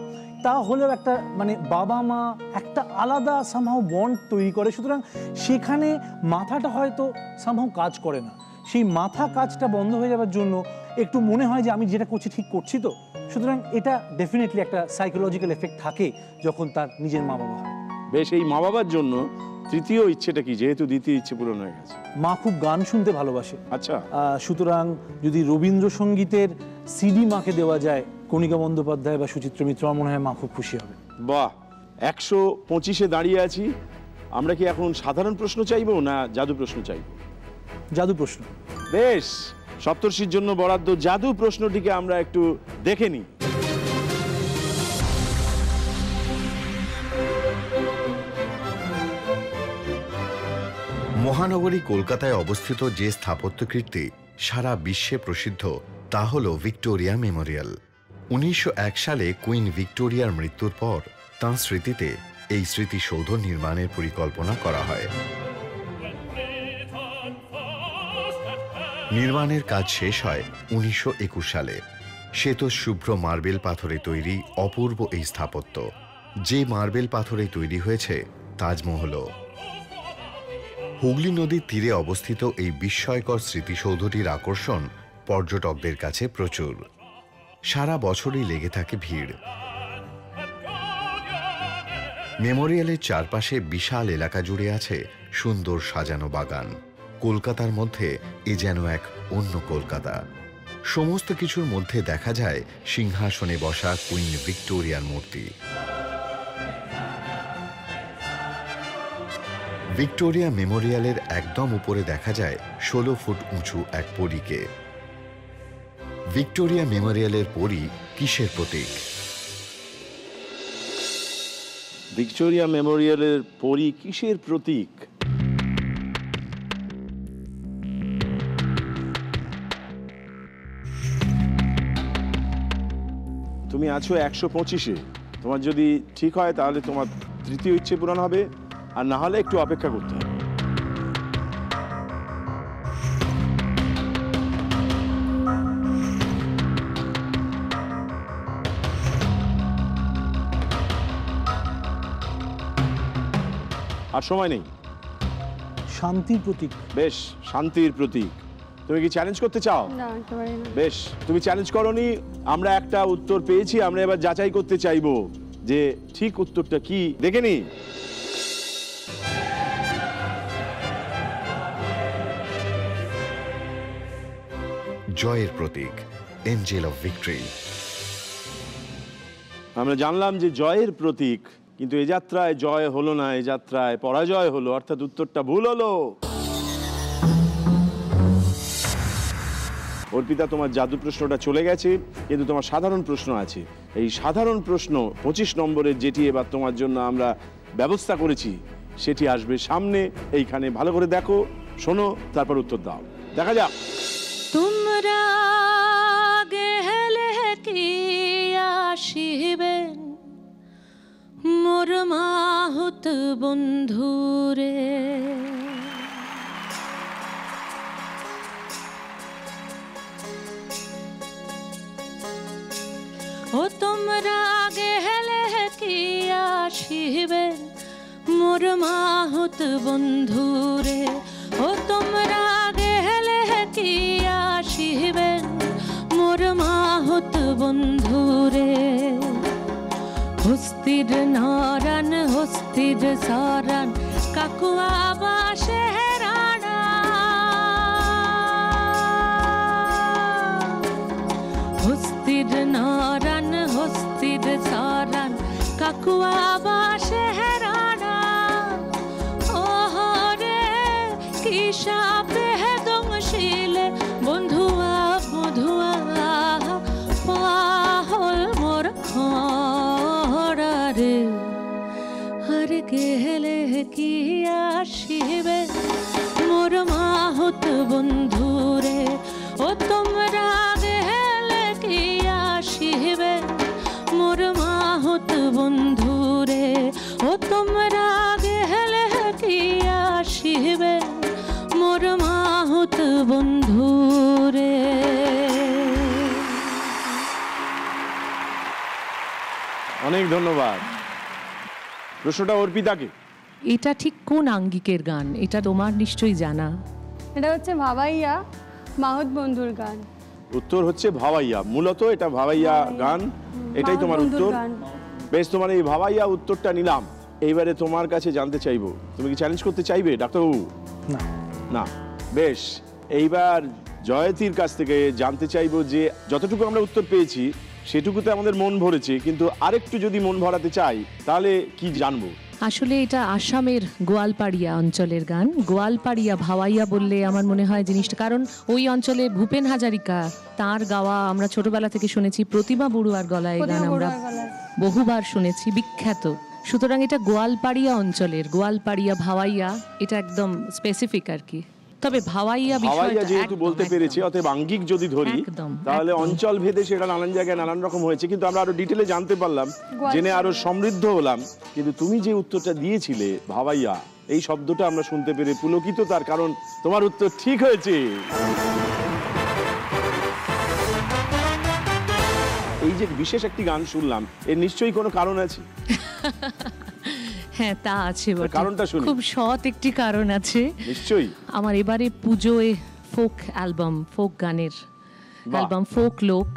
তা হলেও একটা মানে বাবা মা একটা আলাদা সামহাও বন্ড তৈরি করে। সুতরাং সেখানে মাথাটা হয়তো সামহাও কাজ করে না, সেই মাথা কাজটা বন্ধ হয়ে যাওয়ার জন্য একটু মনে হয় যে আমি যেটা করছি ঠিক করছি তো। সুতরাং এটা ডেফিনেটলি একটা সাইকোলজিক্যাল এফেক্ট থাকে যখন তার নিজের মা বাবা হয়। বেশ, এই মা বাবার জন্য তৃতীয় ইচ্ছেটা কি, যেহেতু দ্বিতীয় ইচ্ছে পূরণ হয়ে গেছে? মা খুব গান শুনতে ভালোবাসে। আচ্ছা, সুতরাং যদি রবীন্দ্রসঙ্গীতের সিডি মাকে দেওয়া যায়, কণিকা বন্দ্যোপাধ্যায় বা সুচিত্রা মিত্র, আমার মনে হয় মা খুব খুশি হবে। বাহ, 125-এ দাঁড়িয়ে আছি। আমরা কি এখন সাধারণ প্রশ্ন চাইবো না জাদু প্রশ্ন চাইবো? জাদু প্রশ্ন। বেশ, সপ্তর্ষির জন্য বরাদ্দ জাদু প্রশ্নটিকে আমরা একটু দেখে নিই। মহানগরী কলকাতায় অবস্থিত যে স্থাপত্যকীর্তি সারা বিশ্বে প্রসিদ্ধ, তা হল ভিক্টোরিয়া মেমোরিয়াল। 1901 সালে কুইন ভিক্টোরিয়ার মৃত্যুর পর তাঁর স্মৃতিতে এই স্মৃতিসৌধ নির্মাণের পরিকল্পনা করা হয়। নির্মাণের কাজ শেষ হয় 1921 সালে। শ্বেত শুভ্র মার্বেল পাথরে তৈরি অপূর্ব এই স্থাপত্য, যে মার্বেল পাথরে তৈরি হয়েছে তাজমহলও। হুগলি নদীর তীরে অবস্থিত এই বিস্ময়কর স্মৃতিসৌধটির আকর্ষণ পর্যটকদের কাছে প্রচুর। সারা বছরই লেগে থাকে ভিড়। মেমোরিয়ালের চারপাশে বিশাল এলাকা জুড়ে আছে সুন্দর সাজানো বাগান। কলকাতার মধ্যে এ যেন এক অন্য কলকাতা। সমস্ত কিছুর মধ্যে দেখা যায় সিংহাসনে বসা কুইন ভিক্টোরিয়ার মূর্তি। ভিক্টোরিয়া মেমোরিয়ালের একদম উপরে দেখা যায় 16 ফুট উঁচু এক পরীকে। ভিক্টোরিয়া মেমোরিয়ালের পরী কিসের প্রতীক? ভিক্টোরিয়া মেমোরিয়ালের পরী কিসের প্রতীক? তুমি আছো 125-এ। তোমার যদি ঠিক হয় তাহলে তোমার তৃতীয় ইচ্ছে পূরণ হবে, আর না হলে একটু অপেক্ষা করতে হবে। আর সময় নেই। শান্তির প্রতীক। বেশ, শান্তির প্রতীক। তুমি কি চ্যালেঞ্জ করতে চাও? না, একেবারে না। বেশ, তুমি চ্যালেঞ্জ করনি। আমরা একটা উত্তর পেয়েছি, আমরা এবার যাচাই করতে চাইবো যে ঠিক উত্তরটা কি। দেখে নি। জয়ের প্রতীক, এঞ্জেল অফ ভিক্টরি। আমরা জানলাম যে জয়ের প্রতীক, কিন্তু এ যাত্রায় জয় হলো না, এ যাত্রায় পরাজয় হলো, অর্থাৎ উত্তরটা ভুল হলো। অর্পিতা, তোমার জাদু প্রশ্নটা চলে গেছে, কিন্তু তোমার সাধারণ প্রশ্ন আছে। এই সাধারণ প্রশ্ন 25 নম্বরের, যেটি এবার তোমার জন্য আমরা ব্যবস্থা করেছি, সেটি আসবে সামনে। এইখানে ভালো করে দেখো, শোনো, তারপর উত্তর দাও। দেখা যাক। তোমরা গেলে কি আসিবেন মোর মাহুত বন্ধুরে, ও তোমরা গেলে কি আসিবেন মোর মাহুত বন্ধুরে, ও তোমরা গেলে কি আসিবেন মোর মাহুত বন্ধুরে। হস্তির নারায়ণ হস্তির সারান কাকুয়া বাসে রানা, হস্তি হস্তির নরান হস্তির সরান কাকুয়া বাসে হেরানা ওহরে কি সাপে দংশিলে বন্ধুয়া মধুয়া পাহল মোর খরারে আরে গেলে কি আসিবে মোর মাহুত বন্ধুরে ও তোমরা গেলে কি আসিবে মোর মাহুত বন্ধুরে ও তোমরা গেলে কি আসিবে মোর মাহুত বন্ধুরে। অনেক ধন্যবাদ। প্রশ্নটা অর্পিতাকে। এটা ঠিক কোন আঙ্গিকের গান, এটা তোমার নিশ্চয়ই জানা। এটা হচ্ছে ভাবাইয়া, মাহুত বন্ধুর গান। উত্তর হচ্ছে ভাবাইয়া। মূলত এটা ভাবাইয়া গান, এটাই তোমার উত্তর। বেশ, তোমার এই ভাবাইয়া উত্তরটা নিলাম। এইবারে তোমার কাছে জানতে চাইবো, তুমি কি চ্যালেঞ্জ করতে চাইবে ডাক্তারবাবু? না। বেশ, এইবার জয়তীর কাছ থেকে জানতে চাইবো যে যতটুকু আমরা উত্তর পেয়েছি সেটুকুতে আমাদের মন ভরেছে, কিন্তু আরেকটু যদি মন ভরাতে চাই তাহলে কি জানবো? আসলে এটা আসামের গোয়ালপাড়িয়া অঞ্চলের গান। গোয়ালপাড়িয়া ভাওয়াইয়া বললে আমার মনে হয় জিনিসটা, কারণ ওই অঞ্চলে ভূপেন হাজারিকা তার গাওয়া আমরা ছোটবেলা থেকে শুনেছি, প্রতিমা বড়ুয়ার গলায় গান আমরা বহুবার শুনেছি, বিখ্যাত। সুতরাং এটা গোয়ালপাড়িয়া অঞ্চলের গোয়ালপাড়িয়া ভাওয়াইয়া, এটা একদম স্পেসিফিক আর কি। তবে ভাওয়াইয়া বিষয়টা যেহেতু বলতে পেরেছি, অতএব আঙ্গিক যদি ধরি তাহলে অঞ্চল ভেদে সেটা নানান জায়গায় নানান রকম হয়েছে, কিন্তু আমরা আরো ডিটেলে জানতে পারলাম, জেনে আরো সমৃদ্ধ হলাম। কিন্তু তুমি যে উত্তরটা দিয়েছিলে ভাওয়াইয়া, এই শব্দটা আমরা শুনতে পেরে পুলকিত, তার কারণ তোমার উত্তর ঠিক হয়েছে। এই যে বিশেষ একটি গান শুনলাম, এর নিশ্চয়ই কোনো কারণ আছে। হ্যাঁ, তা আছে। কারণটা শুনি। খুব সৎ একটি কারণ আছে নিশ্চয়ই। আমার এবারে পুজোয় ফোক অ্যালবাম, ফোক গানের অ্যালবাম, ফোক লোক।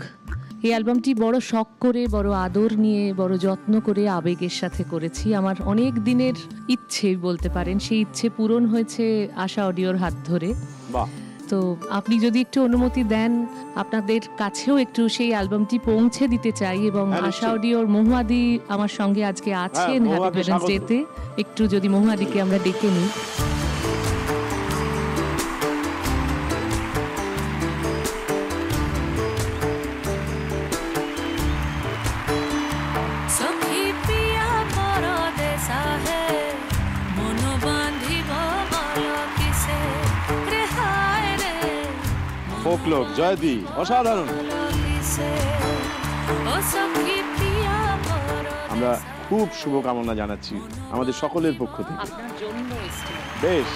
এই অ্যালবামটি বড় শখ করে, বড় আদর নিয়ে, বড় যত্ন করে, আবেগের সাথে করেছি। আমার অনেক দিনের ইচ্ছে বলতে পারেন, সেই ইচ্ছে পূরণ হয়েছে আশা অডিওর হাত ধরে। বাহ। তো আপনি যদি একটু অনুমতি দেন, আপনাদের কাছেও একটু সেই অ্যালবামটি পৌঁছে দিতে চাই। এবং আশা অডিওর মহুয়াদি আমার সঙ্গে আজকে আছেন হ্যাপি প্যারেন্টস ডেতে, একটু যদি মহুয়াদিকে আমরা ডেকে নিই। ফোকলোক, জয়তী, অসাধারণ। আমরা খুব শুভকামনা জানাচ্ছি আমাদের সকলের পক্ষ থেকে। বেশ,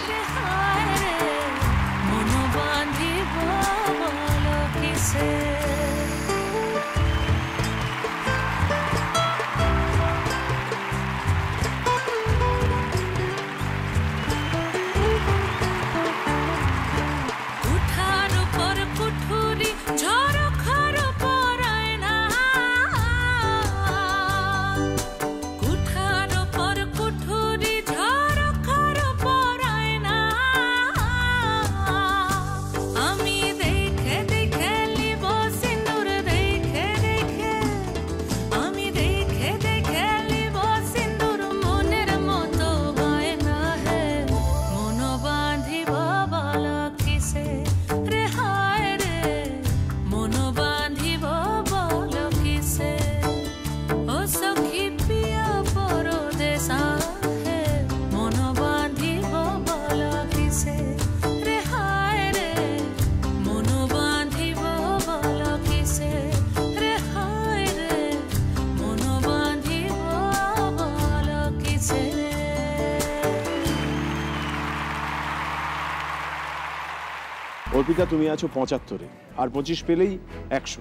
অর্পিতা তুমি আছো 75-এ, আর 25 পেলেই 100।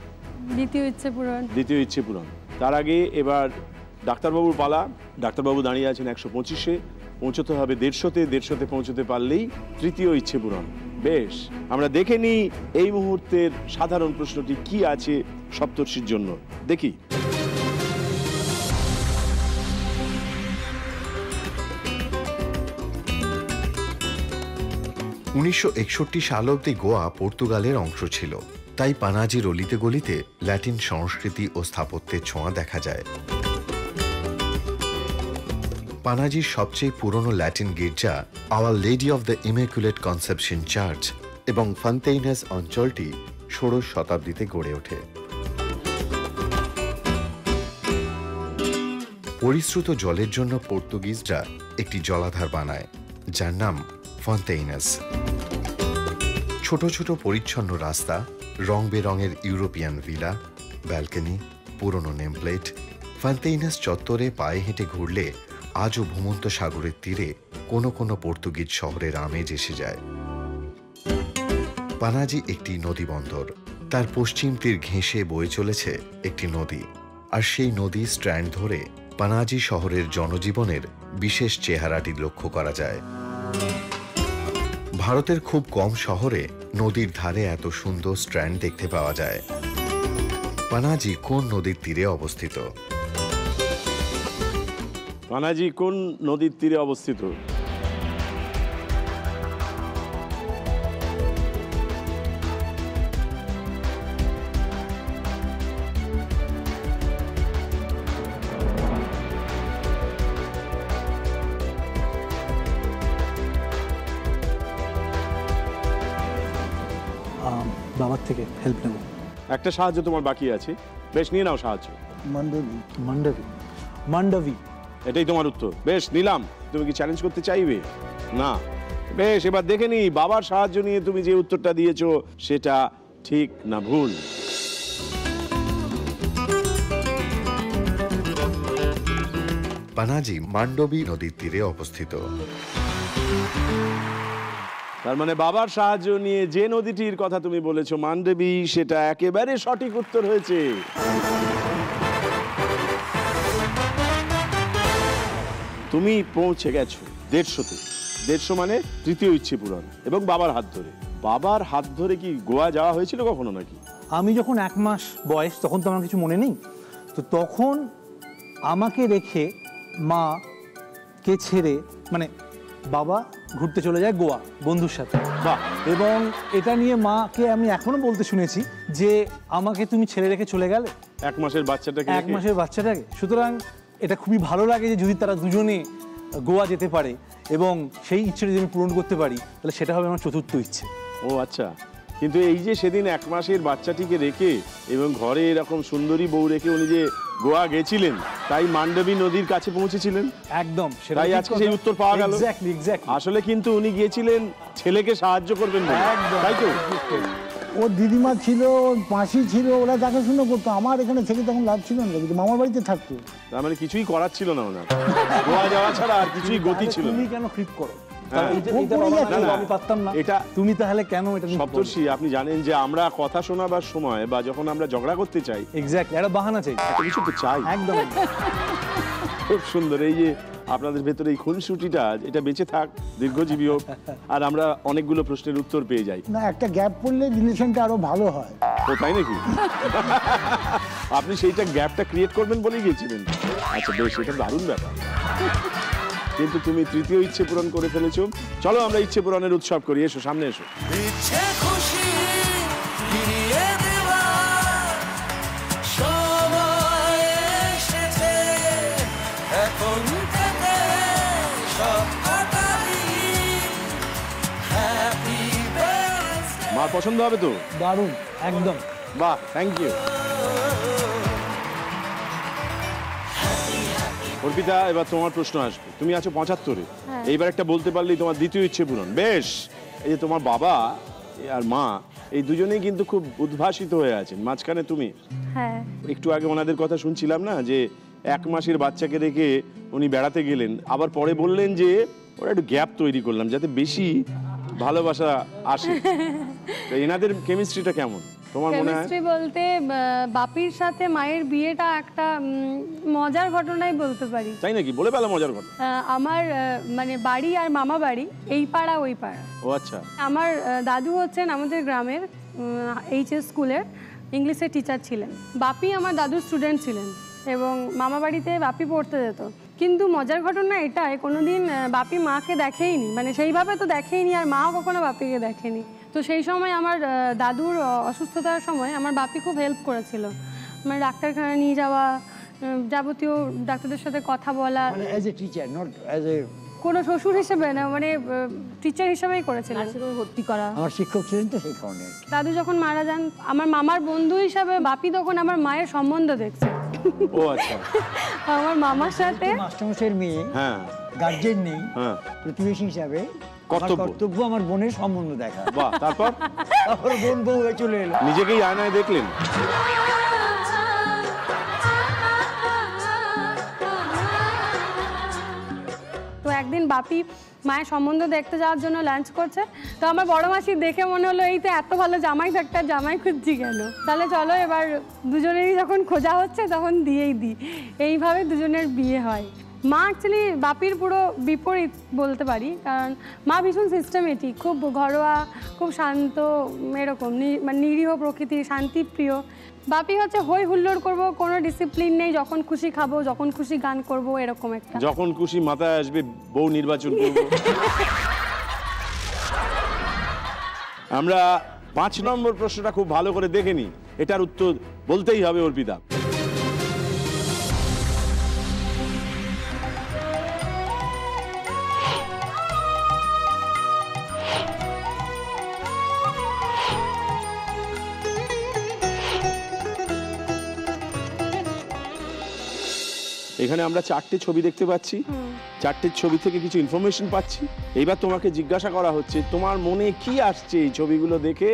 দ্বিতীয় ইচ্ছে পূরণ। দ্বিতীয় ইচ্ছে পূরণ। তার আগে এবার ডাক্তারবাবুর পালা। ডাক্তারবাবু দাঁড়িয়ে আছেন 125-এ, পৌঁছতে হবে 150-তে, 150-তে পৌঁছতে পারলেই তৃতীয় ইচ্ছে পূরণ। বেশ, আমরা দেখে নিই এই মুহূর্তের সাধারণ প্রশ্নটি কি আছে সপ্তর্ষির জন্য। দেখি। 1961 সাল অবধি গোয়া পর্তুগালের অংশ ছিল। তাই পানাজির অলিতে গলিতে ল্যাটিন সংস্কৃতি ও স্থাপত্যের ছোঁয়া দেখা যায়। পানাজির সবচেয়ে পুরনো ল্যাটিন গির্জা our lady of the immaculate conception church এবং ফন্তেইনাস অঞ্চলটি 16 শতাব্দীতে গড়ে ওঠে। পরিশ্রুত জলের জন্য পর্তুগিজরা একটি জলাধার বানায়, যার নাম ফন্তেইনাস। ছোট ছোট পরিচ্ছন্ন রাস্তা, রং বেরঙের ইউরোপিয়ান ভিলা, ব্যালকনি, পুরনো নেমপ্লেট, ফন্তেইনাস চত্বরে পায়ে হেঁটে ঘুরলে আজও ভূমন্ত সাগরের তীরে কোনো কোনো পর্তুগিজ শহরের আমেজ এসে যায়। পানাজি একটি নদী বন্দর। তার পশ্চিম তীর ঘেঁষে বয়ে চলেছে একটি নদী, আর সেই নদী স্ট্র্যান্ড ধরে পানাজি শহরের জনজীবনের বিশেষ চেহারাটি লক্ষ্য করা যায়। ভারতের খুব কম শহরে নদীর ধারে এত সুন্দর স্ট্র্যান্ড দেখতে পাওয়া যায়। পানাজি কোন নদীর তীরে অবস্থিত? পানাজি কোন নদীর তীরে অবস্থিত? বাবার থেকে হেল্প নেব। একটা সাহায্য তোমার বাকি আছে, বেশ নিয়ে নাও সাহায্য। মান্ডবী। মান্ডবী। মান্ডবী, এটাই তোমার উত্তর। বেশ নিলাম। তুমি কি চ্যালেঞ্জ করতে চাইবে? না। বেশ, এবার দেখে নি বাবার সাহায্য নিয়ে তুমি যে উত্তরটা দিয়েছো সেটা ঠিক না ভুল। পানাজি মান্ডবী নদীর তীরে অবস্থিত। তার মানে বাবার সাহায্য নিয়ে যে নদীটির কথা তুমি বলেছো মান্ডবী, সেটা একেবারে সঠিক উত্তর হয়েছে। তুমি পৌঁছে গেছো 150-তে। 150 মানে তৃতীয় ইচ্ছে পূরণ, এবং বাবার হাত ধরে। বাবার হাত ধরে কি গোয়া যাওয়া হয়েছিল কখনো নাকি? আমি যখন 1 মাস বয়স, তখন তো আমার কিছু মনে নেই, তো তখন আমাকে রেখে মা কে ছেড়ে, মানে বাবা ঘুরতে চলে যায় গোয়া বন্ধুর সাথে। বাহ! এবং এটা নিয়ে মাকে আমি এখনো বলতে শুনেছি যে আমাকে তুমি ছেড়ে রেখে চলে গেলে 1 মাসের বাচ্চাটাকে। 1 মাসের বাচ্চাটাকে। সুতরাং এটা খুবই ভালো লাগে যে যদি তারা দুজনে গোয়া যেতে পারে এবং সেই ইচ্ছেটা যদি আমি পূরণ করতে পারি, তাহলে সেটা হবে আমার চতুর্থ ইচ্ছে। ও আচ্ছা। কিন্তু এই যে সেদিন 1 মাসের বাচ্চাটিকে রেখে এবং ঘরে এরকম সুন্দরী বউ রেখে উনি যে গোয়া গেছিলেন, তাই মান্ডবী নদীর কাছে পৌঁছেছিলেন। একদম, তাই আজকে সেই উত্তর পাওয়া গেল। আসলে কিন্তু উনি গিয়েছিলেন ছেলেকে সাহায্য করবেন বলে, তাই তো? ওর দিদিমা ছিল, ওর মাসি ছিল, ওরা দেখাশুনো করতো। আমার এখানে থেকে তখন লাভ ছিল না, কিন্তু মামার বাড়িতে থাকতো। তার মানে কিছুই করার ছিল না ওনার, গোয়া যাওয়া ছাড়া আর কিছুই গতি ছিল না। তুমি কেন ক্রিপ করো? তুমি তাহলে কেন এটা? সপ্তর্ষি, আপনি জানেন যে আমরা কথা শোনাবার সময় বা যখন আমরা ঝগড়া করতে চাই, এক্স্যাক্টলি একটা বাহানা চাই, একটা কিছু তো চাই। একদম। খুব সুন্দর। এই যে আপনাদের ভেতরে এই খুনসুটিটা, এটা বেঁচে থাক, দীর্ঘজীবী হোক, আর আমরা অনেকগুলো প্রশ্নের উত্তর পেয়ে যাই। না, একটা গ্যাপ পড়লে রিলেশনটা আরো ভালো হয়। ও তাই নাকি? আপনি সেইটা গ্যাপটা ক্রিয়েট করবেন বলেই গিয়েছিলেন। আচ্ছা বেশ, এটা দারুণ ব্যাপার। কিন্তু তুমি তৃতীয় ইচ্ছে পূরণ করে ফেলেছো। চলো আমরা ইচ্ছে পূরণের উৎসব করি। এসো, সামনে এসো। ইচ্ছে খুশি ফিরিয়ে দেওয়ার সময় এসেছে, এখন থেকে সব কাটাবি। Happy birthday. মার পছন্দ হবে তো? দারুণ, একদম। বাহ, থ্যাংক ইউ। অর্পিতা, এবার তোমার প্রশ্ন আসবে। তুমি আছো 75-এ। এইবার একটা বলতে পারলেই তোমার দ্বিতীয় ইচ্ছে পূরণ। বেশ, এই যে তোমার বাবা আর মা, এই দুজনেই কিন্তু খুব উদ্ভাসিত হয়ে আছেন, মাঝখানে তুমি। হ্যাঁ, একটু আগে ওনাদের কথা শুনছিলাম না, যে 1 মাসের বাচ্চাকে রেখে উনি বেড়াতে গেলেন, আবার পরে বললেন যে ওরা একটু গ্যাপ তৈরি করলাম যাতে বেশি ভালোবাসা আসে। তো এনাদের কেমিস্ট্রিটা কেমন তোমার মনে হয়? কেমিস্ট্রি বলতে বাপির সাথে মায়ের বিয়েটা একটা মজার ঘটনাই বলতে পারি। তাই নাকি? বলে পেলাম মজার ঘটনা। আমার মানে বাড়ি আর মামা বাড়ি এই পাড়া ওই পাড়া। ও আচ্ছা। আমার দাদু হচ্ছেন আমাদের গ্রামের এইচএস স্কুলের ইংলিশের টিচার ছিলেন। বাপি আমার দাদুর স্টুডেন্ট ছিলেন এবং মামা বাড়িতে বাপি পড়তে যেত। কিন্তু মজার ঘটনা এটাই, কোনোদিন বাপি মাকে দেখেইনি, মানে সেইভাবে তো দেখেইনি, আর মাও কখনো বাপিকে দেখেনি। তো সেই সময় আমার দাদুর অসুস্থতার সময় আমার বাপি খুব হেল্প করেছিল, আমার ডাক্তারখানা নিয়ে যাওয়া, যাবতীয় ডাক্তারদের সাথে কথা বলা। মানে as a teacher, not as a কোনো শ্বশুর হিসেবে না, মানে টিচার হিসেবেই করেছিলেন, ভর্তি করা। আমার শিক্ষক ছিলেন তো সেই কারণে। দাদু যখন মারা যান আমার মামার বন্ধু হিসাবে বাপি তখন আমার মায়ের সম্বন্ধ দেখছে। ও আচ্ছা। আমার মামার সাথে মাস্টারমশাইয়ের মেয়ে, হ্যাঁ, গার্জেন নেই, হ্যাঁ, প্রতিবেশী হিসাবে কর্তব্য আমার বোনের সম্বন্ধ দেখা। বাহ, তারপর বোন বউ হয়ে চলে এলো। নিজেকেই আয়নায় দেখলেন? তো একদিন বাপি মায়ের সম্বন্ধ দেখতে যাওয়ার জন্য লাঞ্চ করছে, তো আমার বড় মাসি দেখে মনে হলো এই তো এত ভালো জামাই থাকতে জামাই খুঁজছি গেল, তাহলে চলো এবার দুজনেরই যখন খোঁজা হচ্ছে তখন দিয়েই দিই। এইভাবে দুজনের বিয়ে হয়। মা অ্যাকচুয়ালি বাপির পুরো বিপরীত বলতে পারি, কারণ মা ভীষণ সিস্টেমেটিক, খুব ঘরোয়া, খুব শান্ত, এরকম মানে নিরীহ প্রকৃতির, শান্তিপ্রিয়। বাপি হচ্ছে হই হুল্লোড় করবো, কোনো ডিসিপ্লিন নেই, যখন খুশি খাবো, যখন খুশি গান করব, এরকম একটা। যখন খুশি মাথায় আসবে বউ নির্বাচন করব। আমরা 5 নম্বর প্রশ্নটা খুব ভালো করে দেখে নিই, এটার উত্তর বলতেই হবে অর্পিতা। এখানে আমরা 4টে ছবি দেখতে পাচ্ছি, 4টের ছবি থেকে কিছু ইনফরমেশন পাচ্ছি। এইবার তোমাকে জিজ্ঞাসা করা হচ্ছে তোমার মনে কি আসছে এই ছবিগুলো দেখে।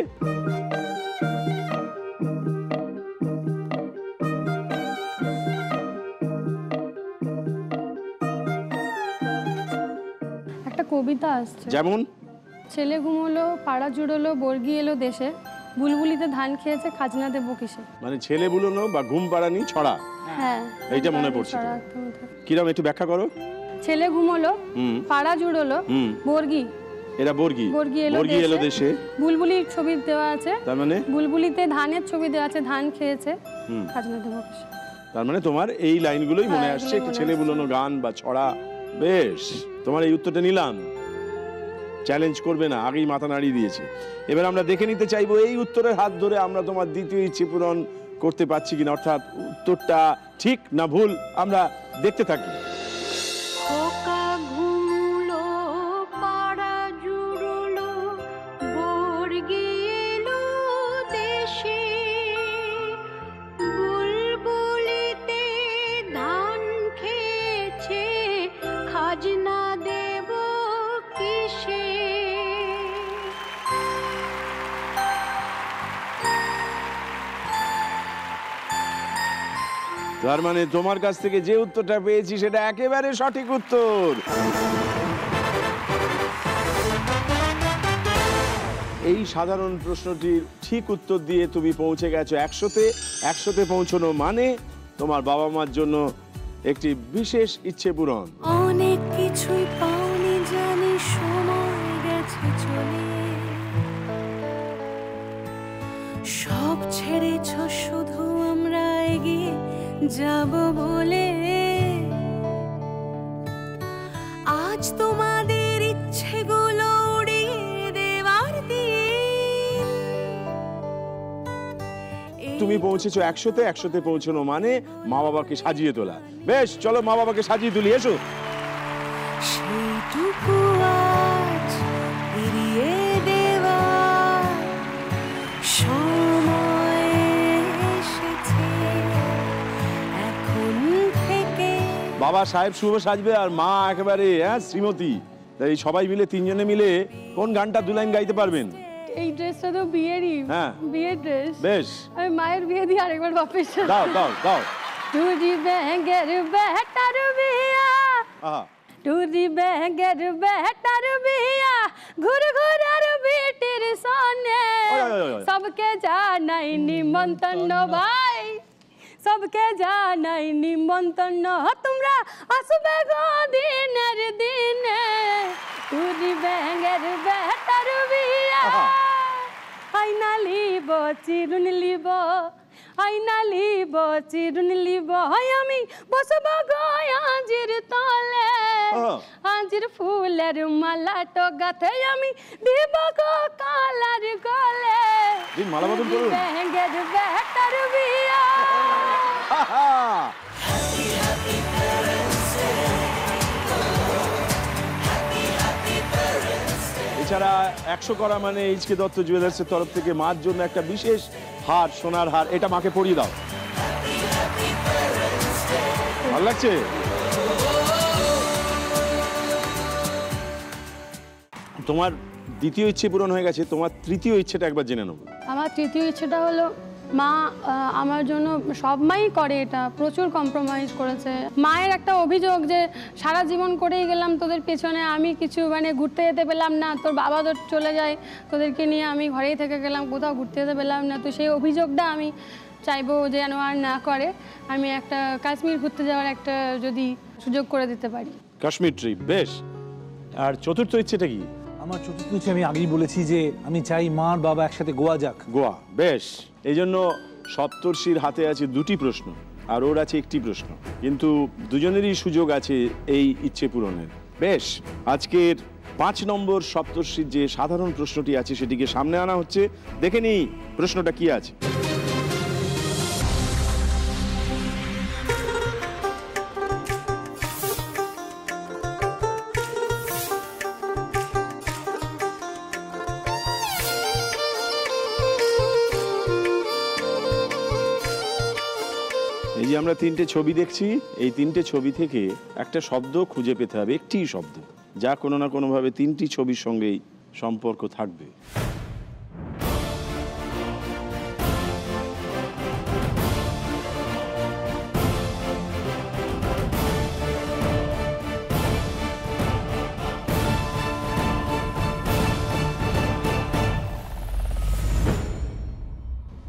একটা কবিতা আসছে, যেমন ছেলে ঘুমোলো, পাড়া জুড়োলো, বর্গি এলো দেশে, বুলবুলিতে ধান খেয়েছে, খাজনা দেবো কিসে। মানে ছেলে বুলোনো বা ঘুম পাড়ানি ছড়া, হ্যাঁ এইটা মনে পড়ছে। কিরম একটু ব্যাখ্যা করো। ছেলে ঘুমোলো, পাড়া জুড়োলো, বর্গি, এরা বর্গি এলো দেশে, বুলবুলির ছবি দেওয়া আছে, তার মানে বুলবুলিতে ধানের ছবি দেওয়া আছে, ধান খেয়েছে, খাজনা দেবো কিসে। তার মানে তোমার এই লাইনগুলোই মনে আসছে, একটু ছেলে বুলোনো গান বা ছড়া। বেশ, তোমার এই উত্তরটা নিলাম, চ্যালেঞ্জ করবে না, আগেই মাথা নাড়িয়ে দিয়েছে। এবার আমরা দেখে নিতে চাইবো এই উত্তরের হাত ধরে আমরা তোমার দ্বিতীয় ইচ্ছে পূরণ করতে পারছি কিনা, অর্থাৎ উত্তরটা ঠিক না ভুল আমরা দেখতে থাকি। তার মানে তোমার কাছ থেকে যে উত্তরটা পেয়েছি সেটা একেবারে সঠিক উত্তর। এই সাধারণ প্রশ্নটির ঠিক উত্তর দিয়ে তুমি পৌঁছে গেছো 100-তে। 100-তে পৌঁছানো মানে তোমার বাবা মার জন্য একটি বিশেষ ইচ্ছে পূরণ। অনেক কিছুই পাওনি জানি, সময় গেছে চলে, সব ছেড়েছ শুধু আমরা এগিয়ে যাব বলে। আজ তোমাদের ইচ্ছেগুলো উড়িয়ে দেওয়ার দিন। তুমি পৌঁছেছো 100-তে। 100-তে পৌঁছানো মানে মা বাবাকে সাজিয়ে তোলা। বেশ, চলো মা বাবাকে সাজিয়ে তুলি, এসো। সেইটুকু আজ ফিরিয়ে দেওয়া সময় এসেছে এখন থেকে। বাবা সাহেব শুভ সাজবে আর মা একেবারে শ্রীমতী। তাই সবাই মিলে, 3 জনে মিলে কোন গানটা 2 লাইন গাইতে পারবেন? এই ড্রেসটা তো বিয়েরই, বিয়ের ড্রেস। বেশ, আমি মায়ের বিয়ে দিয়ে আরেকবার বাপের সাথে। দাও দাও দাও। টুরি ব্যাঙের বেটার বিয়া, টুরি ব্যাঙের বেটার বিয়া, ঘুর ঘুর আর বিটির সনে, সবকে জানাই নিমন্ত্রণ ভাই, সবকে জানাই নিমন্ত্রণ, তোমরা আসবে গো দিনের দিনে, টুরি ব্যাঙের বেটার বিয়া। আইনা লিব চিরুন লিব, আইনা লিব চিরুন লিব, আমি বসব গো আজির তলে, আজ নাজির ফুলের মালা টগাতে আমি দিব গো কালার গলে মালা বদল করুন ব্যাঙের বেটার বিয়া। এছাড়া 100 করা মানে এইচকে দত্ত জুয়েলার্সের তরফ থেকে মার জন্য একটা বিশেষ হার, সোনার হার, এটা মাকে পরিয়ে দাও। ভালো লাগছে? তোমার দ্বিতীয় ইচ্ছে পূরণ হয়ে গেছে, তোমার তৃতীয় ইচ্ছেটা একবার জেনে নেবো। আমার তৃতীয় ইচ্ছেটা হলো মা আমার জন্য সব মাই করে, এটা প্রচুর কম্প্রোমাইজ করেছে। মায়ের একটা অভিযোগ যে সারা জীবন করেই গেলাম তোদের পেছনে, আমি কিছু মানে ঘুরতে যেতে পেলাম না, তোর বাবা তোর চলে যায়, তোদেরকে নিয়ে আমি ঘরেই থেকে গেলাম, কোথাও ঘুরতে যেতে পেলাম না। তো সেই অভিযোগটা আমি চাইবো যে যেন আর না করে। আমি একটা কাশ্মীর ঘুরতে যাওয়ার একটা যদি সুযোগ করে দিতে পারি। কাশ্মীর ট্রিপ, বেশ। আর চতুর্থ ইচ্ছেটা কি? আমার চতুর্থ ইচ্ছে আমি আগেই বলেছি যে আমি চাই মা আর বাবা একসাথে গোয়া যাক। গোয়া, বেশ। এই জন্য সপ্তর্ষির হাতে আছে 2টি প্রশ্ন আর ওর আছে 1টি প্রশ্ন, কিন্তু দুজনেরই সুযোগ আছে এই ইচ্ছে পূরণের। বেশ, আজকের 5 নম্বর সপ্তর্ষির যে সাধারণ প্রশ্নটি আছে সেটিকে সামনে আনা হচ্ছে। দেখে নিই প্রশ্নটা কি আছে। এই যে আমরা 3টে ছবি দেখছি, এই 3টে ছবি থেকে একটা শব্দ খুঁজে পেতে হবে, একটি শব্দ যা কোনো না কোনোভাবে 3টি ছবির সঙ্গেই সম্পর্ক থাকবে।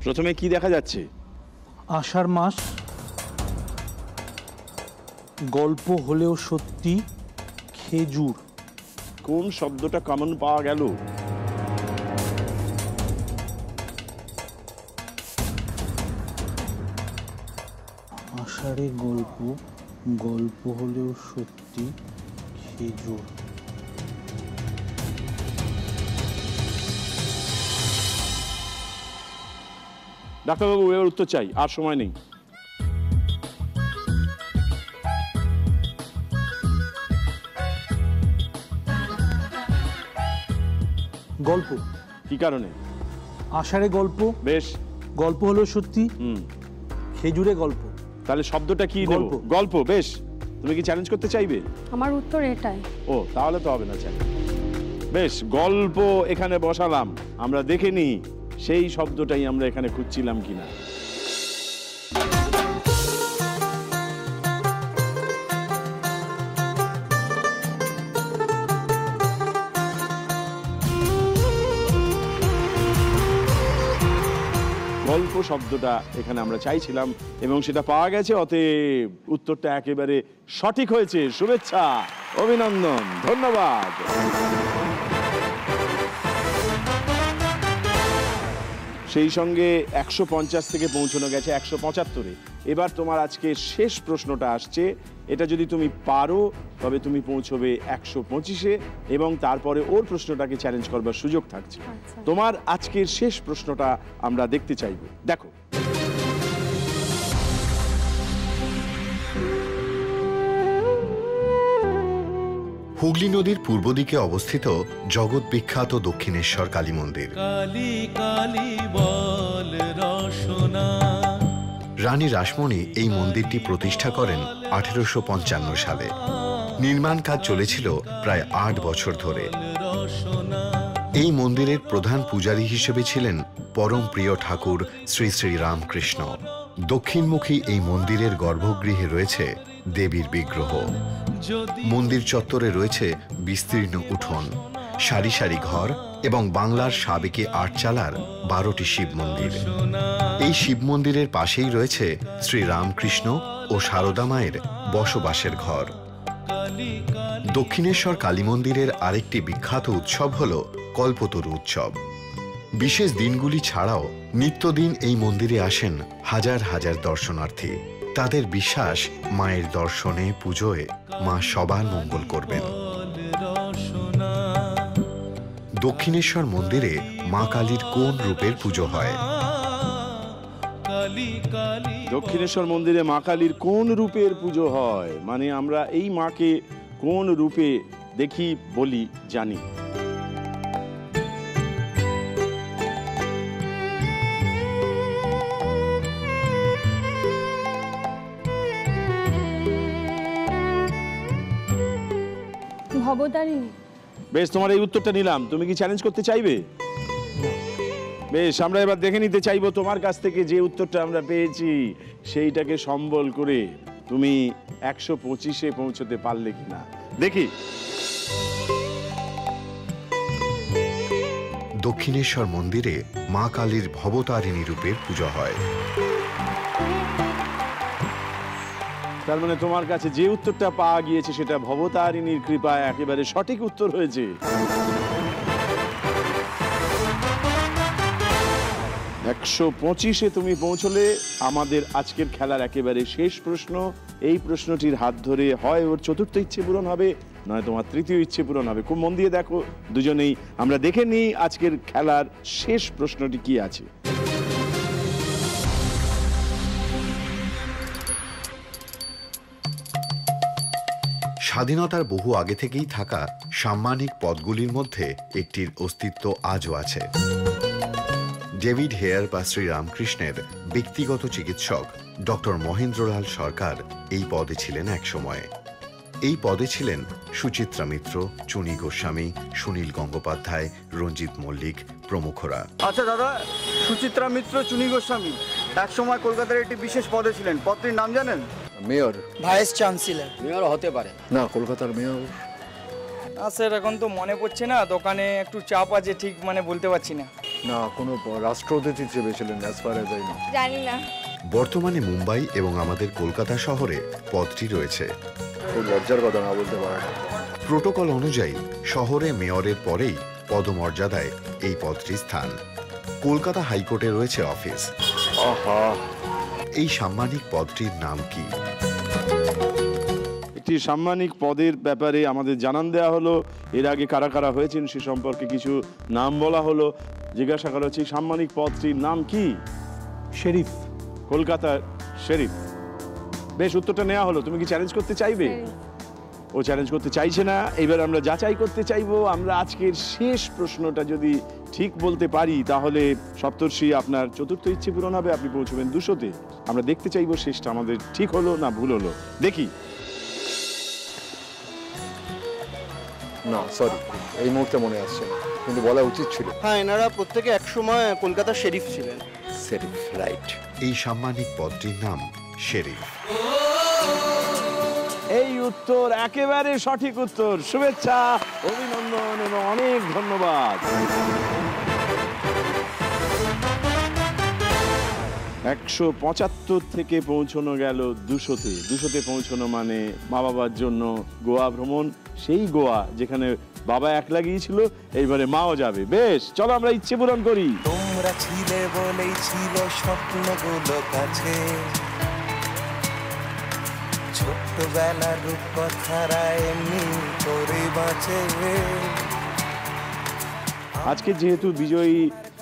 প্রথমে কি দেখা যাচ্ছে? আষাঢ় মাস, গল্প হলেও সত্যি, খেজুর। কোন শব্দটা কমন পাওয়া গেল? আষাঢ়ে গল্প, গল্প হলেও সত্যি, খেজুর। ডাক্তারবাবু, এর উত্তর চাই, আর সময় নেই। গল্প। কি কারণে? আষাঢ়ে গল্প, বেশ। গল্প হলেও সত্যি, খেজুরে গল্প। তাহলে শব্দটা কি? গল্প। গল্প, বেশ। তুমি কি চ্যালেঞ্জ করতে চাইবে? আমার উত্তর এটাই। ও, তাহলে তো হবে না চ্যালেঞ্জ। বেশ, গল্প এখানে বসালাম, আমরা দেখে নিই সেই শব্দটাই আমরা এখানে খুঁজছিলাম কিনা। গল্প শব্দটা এখানে আমরা চাইছিলাম এবং সেটা পাওয়া গেছে, অতএব উত্তরটা একেবারে সঠিক হয়েছে। শুভেচ্ছা, অভিনন্দন, ধন্যবাদ। সেই সঙ্গে 150 থেকে পৌঁছানো গেছে 175-এ। এবার তোমার আজকে শেষ প্রশ্নটা আসছে, এটা যদি তুমি পারো তবে তুমি পৌঁছবে 125-এ এবং তারপরে ওর প্রশ্নটাকে চ্যালেঞ্জ করবার সুযোগ থাকছে। তোমার আজকের শেষ প্রশ্নটা আমরা দেখতে চাইব, দেখো। হুগলি নদীর পূর্ব দিকে অবস্থিত জগৎ বিখ্যাত দক্ষিণেশ্বর কালী মন্দির। কালী কালী বল রসনা। রানী রাসমণি এই মন্দিরটি প্রতিষ্ঠা করেন 1855 সালে। নির্মাণ কাজ চলেছিল প্রায় 8 বছর ধরে। এই মন্দিরের প্রধান পূজারী হিসেবে ছিলেন পরম প্রিয় ঠাকুর শ্রী শ্রী রামকৃষ্ণ। দক্ষিণমুখী এই মন্দিরের গর্ভগৃহে রয়েছে দেবীর বিগ্রহ। মন্দির চত্বরে রয়েছে বিস্তীর্ণ উঠোন, সারি সারি ঘর এবং বাংলার সাবেকি আটচালার 12টি শিব মন্দির। এই শিব মন্দিরের পাশেই রয়েছে শ্রী রামকৃষ্ণ ও সারদা মায়ের বসবাসের ঘর। দক্ষিণেশ্বর কালী মন্দিরের আরেকটি বিখ্যাত উৎসব হল কল্পতরু উৎসব। বিশেষ দিনগুলি ছাড়াও নিত্যদিন এই মন্দিরে আসেন হাজার হাজার দর্শনার্থী। তাদের বিশ্বাস মায়ের দর্শনে পুজোয় মা সবার মঙ্গল করবেন। রসনা দক্ষিণেশ্বর মন্দিরে মা কালীর কোন রূপের পুজো হয়? কালী কালী দক্ষিণেশ্বর মন্দিরে মা কালীর কোন রূপের পুজো হয়, মানে আমরা এই মাকে কোন রূপে দেখি, বলি, জানি? ভবতারিণী। বেশ, তোমার এই উত্তরটা নিলাম। তুমি কি চ্যালেঞ্জ করতে চাইবে? বেশ, আমরা এবার দেখে নিতে চাইবো তোমার কাছ থেকে যে উত্তরটা আমরা পেয়েছি সেইটাকে সম্বল করে তুমি 125-এ পৌঁছতে পারলে কিনা দেখি। দক্ষিণেশ্বর মন্দিরে মা কালীর ভবতারিণী রূপের পুজো হয়। তার মানে তোমার কাছে যে উত্তরটা পাওয়া গিয়েছে সেটা ভবতারিণীর কৃপায় একেবারে সঠিক উত্তর হয়েছে। 125-এ তুমি পৌঁছলে। আমাদের আজকের খেলার একেবারে শেষ প্রশ্ন। এই প্রশ্নটির হাত ধরে হয় ওর চতুর্থ ইচ্ছে পূরণ হবে, নয় তোমার তৃতীয় ইচ্ছে পূরণ হবে। খুব মন দিয়ে দেখো দুজনেই। আমরা দেখে নিই আজকের খেলার শেষ প্রশ্নটি কি আছে। স্বাধীনতার বহু আগে থেকেই থাকা সাম্মানিক পদগুলির মধ্যে একটির অস্তিত্ব আজও আছে। ডেভিড হেয়ার বা শ্রী রামকৃষ্ণের ব্যক্তিগত চিকিৎসক ডক্টর মহেন্দ্রলাল সরকার এই পদে ছিলেন এক সময়ে। এই পদে ছিলেন সুচিত্রা মিত্র, চুনি গোস্বামী, সুনীল গঙ্গোপাধ্যায়, রঞ্জিত মল্লিক প্রমুখরা। আচ্ছা দাদা, সুচিত্রা মিত্র, চুনি গোস্বামী এক সময় কলকাতার একটি বিশেষ পদে ছিলেন। পদটির নাম জানেন? Mayor, vice chancellor. মেয়র হতে পারে না, কলকাতার মেয়র। না স্যার, এখন তো মনে পড়ছে না, দোকানে একটু চাপ আছে, ঠিক মানে বলতে পারছি না। না, কোনো রাষ্ট্র অতিথি হিসেবে ছিলেন, as far as I know. জানি না। বর্তমানে মুম্বাই এবং আমাদের কলকাতা শহরে পদটি রয়েছে। খুব লজ্জার কথা না বলতে পারে। প্রোটোকল অনুযায়ী শহরে মেয়রের পরেই পদমর্যাদায় এই পদটির স্থান। কলকাতা হাইকোর্টে রয়েছে অফিস। এই সাম্মানিক পদটির নাম কি? একটি সাম্মানিক পদের ব্যাপারে আমাদের জানান দেওয়া হলো। এর আগে কারা কারা হয়েছেন সে সম্পর্কে কিছু নাম বলা হলো। জিজ্ঞাসা করা হচ্ছে সাম্মানিক পদটির নাম কি? শেরিফ। কলকাতার শেরিফ। বেশ, উত্তরটা নেওয়া হলো। তুমি কি চ্যালেঞ্জ করতে চাইবে? ও চ্যালেঞ্জ করতে চাইছে না। এবার আমরা যাচাই করতে চাইবো। আমরা আজকের শেষ প্রশ্নটা যদি ঠিক বলতে পারি তাহলে সপ্তর্ষি আপনার চতুর্থ ইচ্ছে পূরণ হবে, আপনি পৌঁছবেন 200-তে। আমরা দেখতে চাইবো শেষটা আমাদের ঠিক হলো না ভুল হলো। দেখি। না সরি, এই মুহূর্তে মনে আসছে না, কিন্তু বলা উচিত ছিল। হ্যাঁ, এনারা প্রত্যেকে একসময় কলকাতার শেরিফ ছিলেন। Sheriff, right. এই সাম্মানিক পদটির নাম শেরিফ। এই উত্তর একেবারে সঠিক উত্তর। শুভেচ্ছা, অভিনন্দন এবং অনেক ধন্যবাদ। 175 থেকে পৌঁছানো গেল 200-তে। 200-তে পৌঁছানো মানে মা বাবার জন্য গোয়া ভ্রমণ। সেই গোয়া যেখানে বাবা একলা গিয়েছিল, এইবারে মাও যাবে। বেশ, চলো আমরা ইচ্ছে পূরণ করি। তোমরা ছিলে বলেই ছিল স্বপ্নগুলো কাছে, ছোট্টবেলার রূপকথারা এমনি করে বাঁচে। আজকে যেহেতু বিজয়ী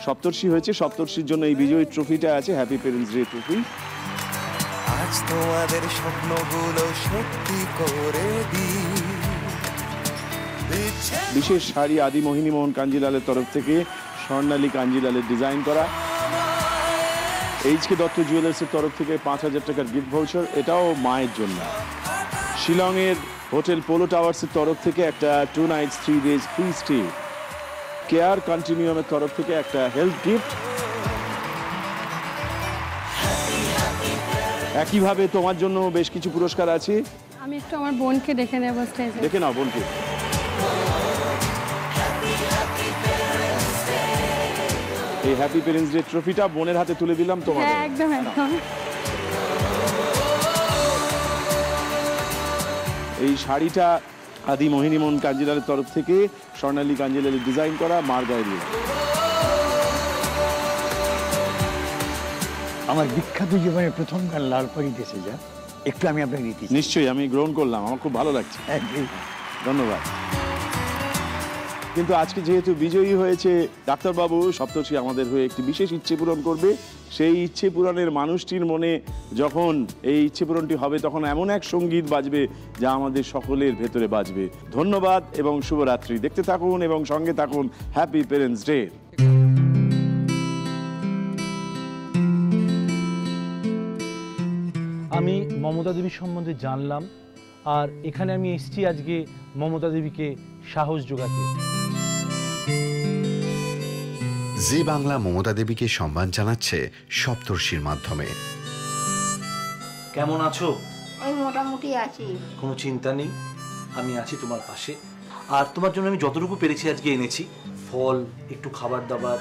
সপ্তর্ষি হয়েছে, সপ্তর্ষির জন্য এই বিজয়ী ট্রফিটা আছে, হ্যাপি পেরেন্টস ডে ট্রফি। আজ তোমাদের স্বপ্নগুলো সত্যি করে দিই। বিশেষ শাড়ি আদি মোহিনী মোহন কাঞ্জিলালের তরফ থেকে স্বর্ণালী কাঞ্জিলালের ডিজাইন করা। এইচকে দত্ত জুয়েলার্সের তরফ থেকে 5,000 টাকার গিফট ভাউচার, এটাও মায়ের জন্য। শিলংয়ের হোটেল পোলো টাওয়ার্সের তরফ থেকে একটা 2 nights 3 days free stay. Care কন্টিনিউমের তরফ থেকে একটা হেলথ গিফট। একইভাবে তোমার জন্য বেশ কিছু পুরস্কার আছে। আমি একটু আমার বোনকে দেখে নেব স্টেজে। দেখে নাও বোনকে। এই হ্যাপি পেরেন্টস ডে ট্রফিটা বোনের হাতে তুলে দিলাম তোমার। হ্যাঁ, একদম একদম। এই শাড়িটা আদি মোহিনী মোহন কাঞ্জিলালের তরফ থেকে স্বর্ণালী কাঞ্জিলালের ডিজাইন করা, মার গায়ে দিয়ে। আমার বিখ্যাত জীবনের প্রথম গান লালপাড়ি দেশে যা, একটু আমি আপনাকে দিতে। নিশ্চয়ই, আমি গ্রহণ করলাম, আমার খুব ভালো লাগছে। ধন্যবাদ। কিন্তু আজকে যেহেতু বিজয়ী হয়েছে ডাক্তারবাবু, সপ্তর্ষি আমাদের হয়ে একটি বিশেষ ইচ্ছে পূরণ করবে। সেই ইচ্ছে পূরণের মানুষটির মনে যখন এই ইচ্ছে পূরণটি হবে তখন এমন এক সঙ্গীত বাজবে যা আমাদের সকলের ভেতরে বাজবে। ধন্যবাদ এবং শুভরাত্রি। দেখতে থাকুন এবং সঙ্গে থাকুন হ্যাপি পেরেন্টস ডে। আমি মমতা দেবী সম্বন্ধে জানলাম, আর এখানে আমি এসেছি আজকে মমতা দেবীকে সাহস যোগাতে। জি বাংলা মমতা দেবীকে সম্মান জানাচ্ছে সপ্তর্ষির মাধ্যমে। কেমন আছো? ওই মোটামুটি আছি। কোনো চিন্তা নেই, আমি আছি তোমার পাশে। আর তোমার জন্য আমি যতটুকু পেরেছি আজকে এনেছি, ফল, একটু খাবার দাবার।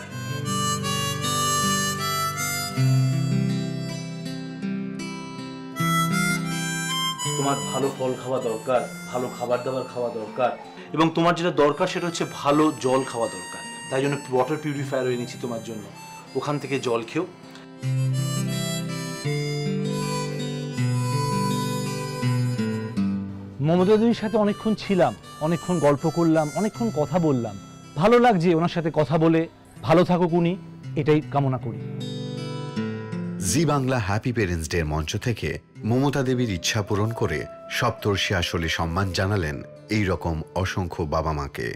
তোমার ভালো ফল খাওয়া দরকার, ভালো খাবার দাবার খাওয়া দরকার, এবং তোমার যেটা দরকার সেটা হচ্ছে ভালো জল খাওয়া দরকার। তাই জন্য ওয়াটার পিউরিফায়ার এনেছি তোমার জন্য, ওখান থেকে জল খেও। মমতা দেবীর সাথে অনেকক্ষণ ছিলাম, অনেকক্ষণ গল্প করলাম, অনেকক্ষণ কথা বললাম। ভালো লাগছে ওনার সাথে কথা বলে। ভালো থাকুক উনি, এটাই কামনা করি। জি বাংলা হ্যাপি পেরেন্টস ডে মঞ্চ থেকে মমতা দেবীর ইচ্ছা পূরণ করে সপ্তর্ষি আসলে সম্মান জানালেন এই রকম অসংখ্য বাবা মাকে।